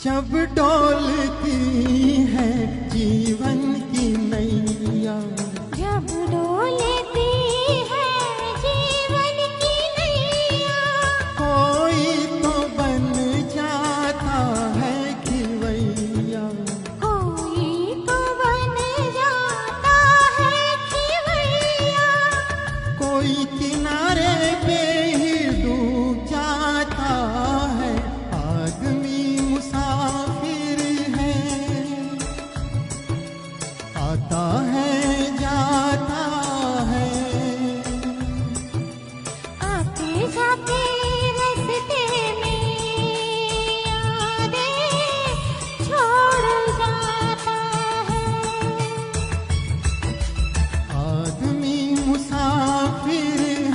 जब डोलती है जीवन की नैया, जब डोलती है जीवन की नैया, कोई तो बन जाता है खिवैया, कोई तो बन जाता है खिवैया, कोई किनारे पे ही डूब जाता है। आदमी मुसाफिर है, आता है जाता है, आते जाते रास्ते में यादें छोड़ जाता है। आदमी मुसाफिर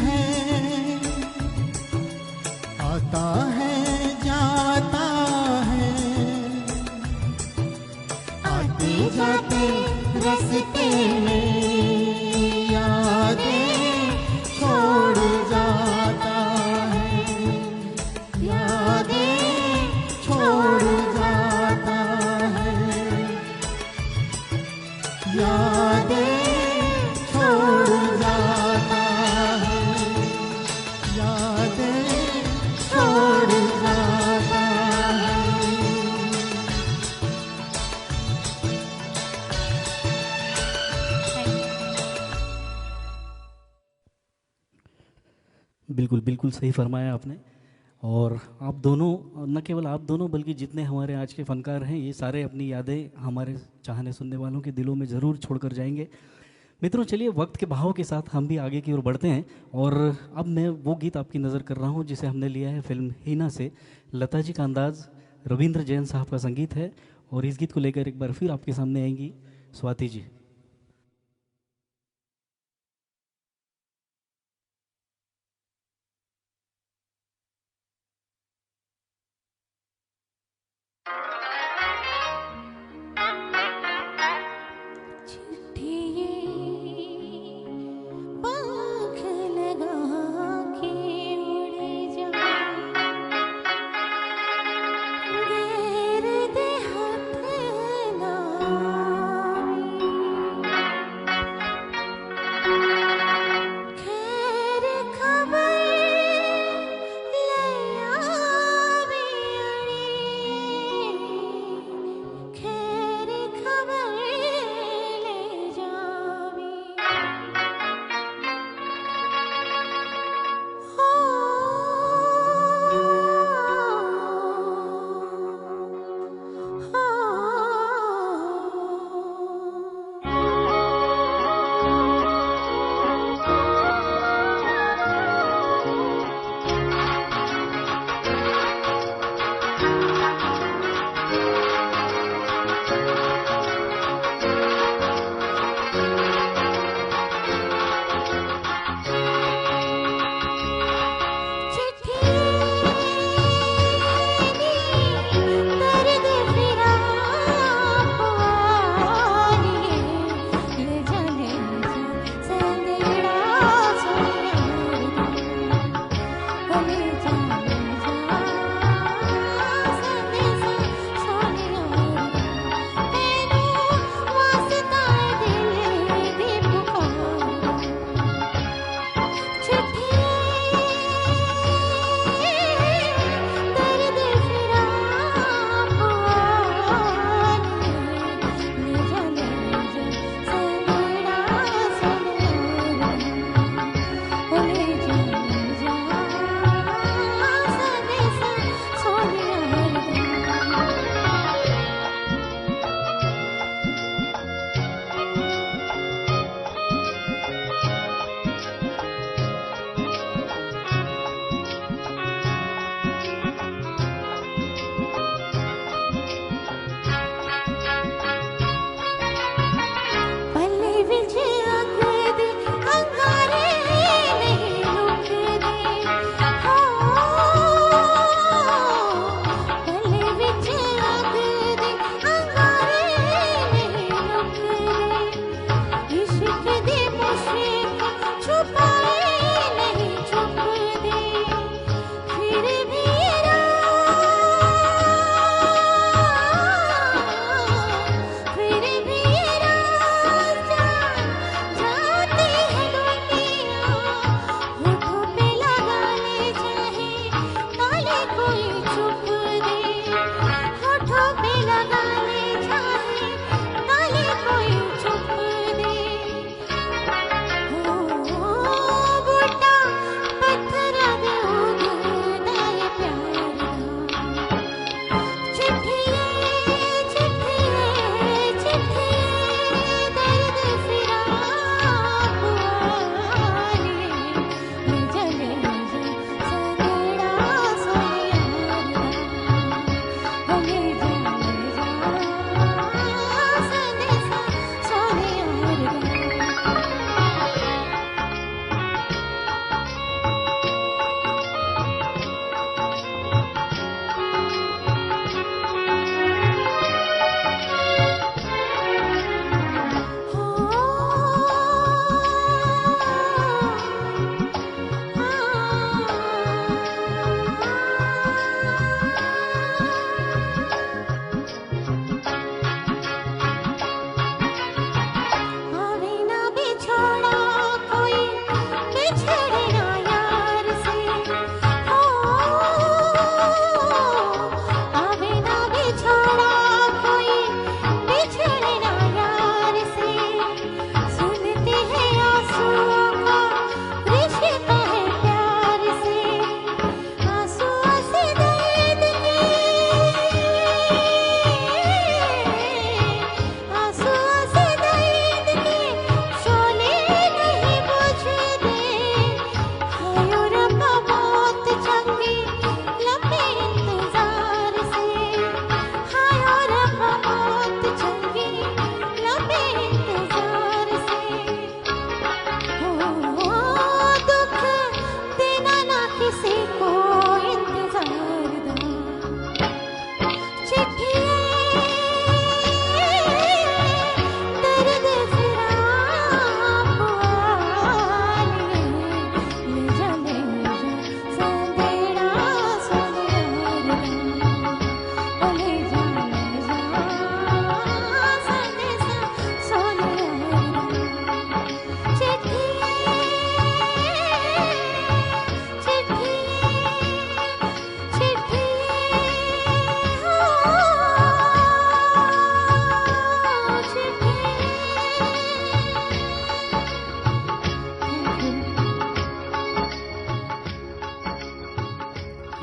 बिल्कुल बिल्कुल सही फरमाया आपने। और आप दोनों, न केवल आप दोनों बल्कि जितने हमारे आज के फनकार हैं, ये सारे अपनी यादें हमारे चाहने सुनने वालों के दिलों में ज़रूर छोड़कर जाएंगे। मित्रों, चलिए वक्त के बहाव के साथ हम भी आगे की ओर बढ़ते हैं। और अब मैं वो गीत आपकी नज़र कर रहा हूँ जिसे हमने लिया है फिल्म हीना से। लता जी का अंदाज़, रविंद्र जैन साहब का संगीत है, और इस गीत को लेकर एक बार फिर आपके सामने आएंगी स्वाति जी। चिट्ठी पंख लगा के उड़ जा, गैर दे हाथ लावी।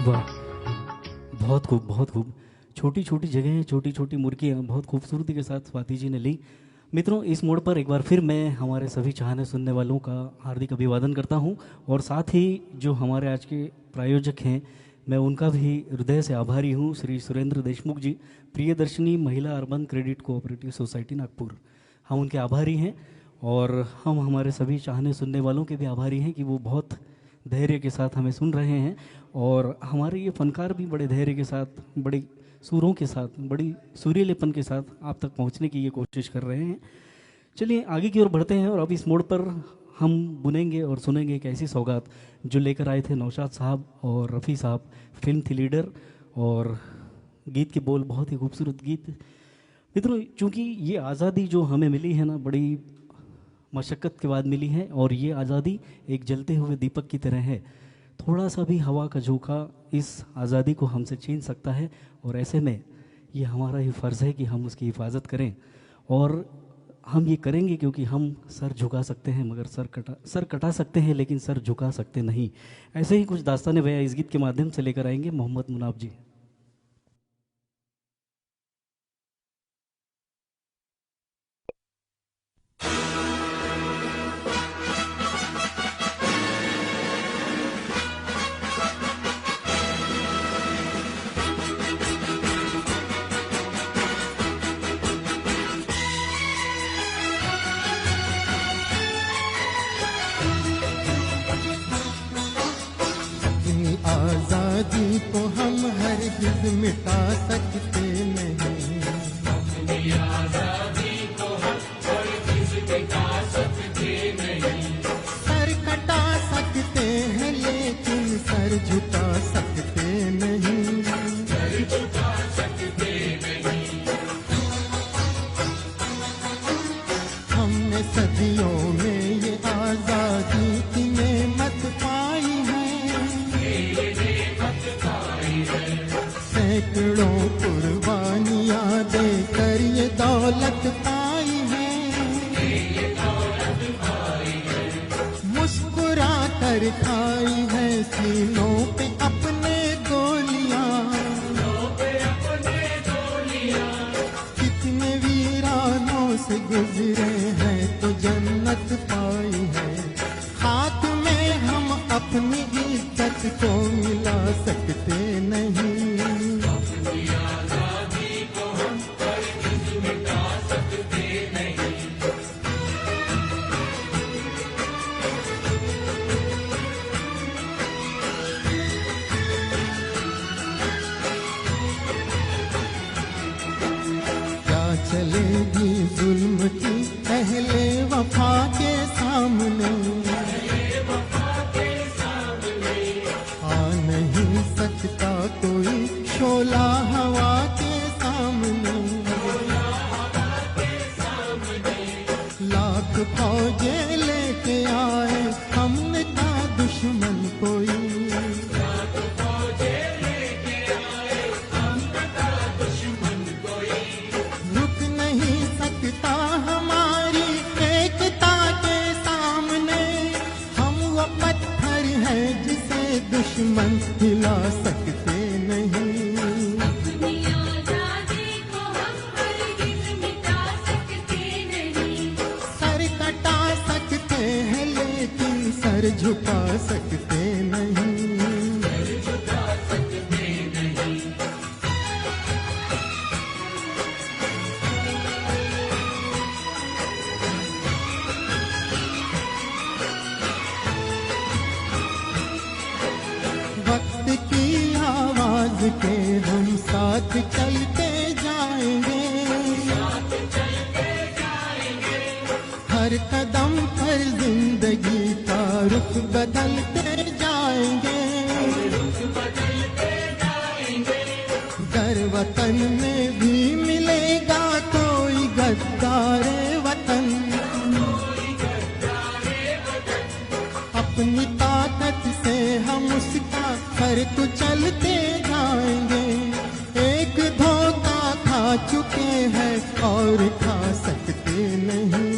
वाह, बहुत खूब, बहुत खूब। छोटी छोटी जगहें, छोटी छोटी मुर्गियाँ बहुत खूबसूरती के साथ स्वाति जी ने ली। मित्रों, इस मोड़ पर एक बार फिर मैं हमारे सभी चाहने सुनने वालों का हार्दिक अभिवादन करता हूं और साथ ही जो हमारे आज के प्रायोजक हैं, मैं उनका भी हृदय से आभारी हूं, श्री सुरेंद्र देशमुख जी, प्रियदर्शनी महिला urban credit cooperative society Nagpur. हम उनके आभारी हैं और हम हमारे सभी चाहने सुनने वालों के भी आभारी हैं कि वो बहुत धैर्य के साथ हमें सुन रहे हैं और हमारे ये फनकार भी बड़े धैर्य के साथ, बड़े सुरों के साथ, बड़ी सुरीलेपन के साथ आप तक पहुंचने की ये कोशिश कर रहे हैं। चलिए आगे की ओर बढ़ते हैं और अब इस मोड़ पर हम बुनेंगे और सुनेंगे एक ऐसी सौगात जो लेकर आए थे नौशाद साहब और रफ़ी साहब। फिल्म थी लीडर और गीत के बोल बहुत ही खूबसूरत गीत। मित्रों, चूँकि ये आज़ादी जो हमें मिली है ना, बड़ी मशक्क़त के बाद मिली है और ये आज़ादी एक जलते हुए दीपक की तरह है। थोड़ा सा भी हवा का झोंका इस आज़ादी को हमसे छीन सकता है और ऐसे में ये हमारा ही फ़र्ज़ है कि हम उसकी हिफाजत करें और हम ये करेंगे क्योंकि हम सर झुका सकते हैं मगर सर कटा सकते हैं लेकिन सर झुका सकते नहीं। ऐसे ही कुछ दास्तान बयां इस गीत के माध्यम से लेकर आएंगे मोहम्मद मुनाफ जी। आजादी को हम हरगिज़ मिटा सकते नहीं, अपनी आजादी को हम हरगिज़ मिटा सकते नहीं। सर कटा सकते हैं लेकिन सर झुका सकते नहीं, सर झुका सकते नहीं। हमने सदियों में ये आजादी की नेमत पाई है, सैकड़ों कुर्बानियां देकर ये दौलत पाई है, मुस्कुरा कर खाई है सीनों पे अपने गोलियां, कितने वीरानों से गुजरे हैं तो जन्नत पाई है। हाथ में हम अपनी इज्जत को मिला सकते नहीं, चलेगी जुल्म की अहले वफा के सामने, आ नहीं सकता कोई शोला हवा के सामने, लाख फौजे लेके आए हमने का दुश्मन कोई, हमारी एकता के सामने। हम वो पत्थर है जिसे दुश्मन हिला सकते नहीं, अपनी आज़ादी को हम हरगिज़ मिटा सकते नहीं। सर कटा सकते हैं लेकिन सर झुका सकते नहीं, वक्त की आवाज के हम साथ चलते जाएंगे, हर कदम पर जिंदगी का रुख बदलते जाएंगे, गर वतन में भी मिलेगा कोई गद्दारे वतन, अपनी ताकत से हम उसका फर्क चलते जाएंगे। एक धोखा खा चुके हैं और खा सकते नहीं,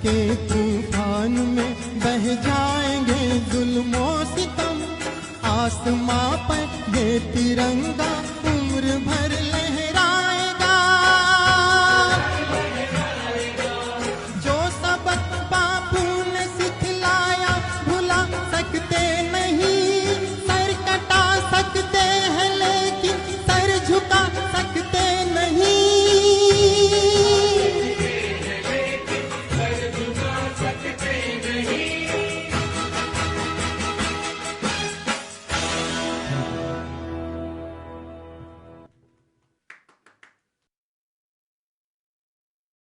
के तूफान में बह जाएंगे जुल्मो सितम। आसमां पर ये तिरंगा उम्र भर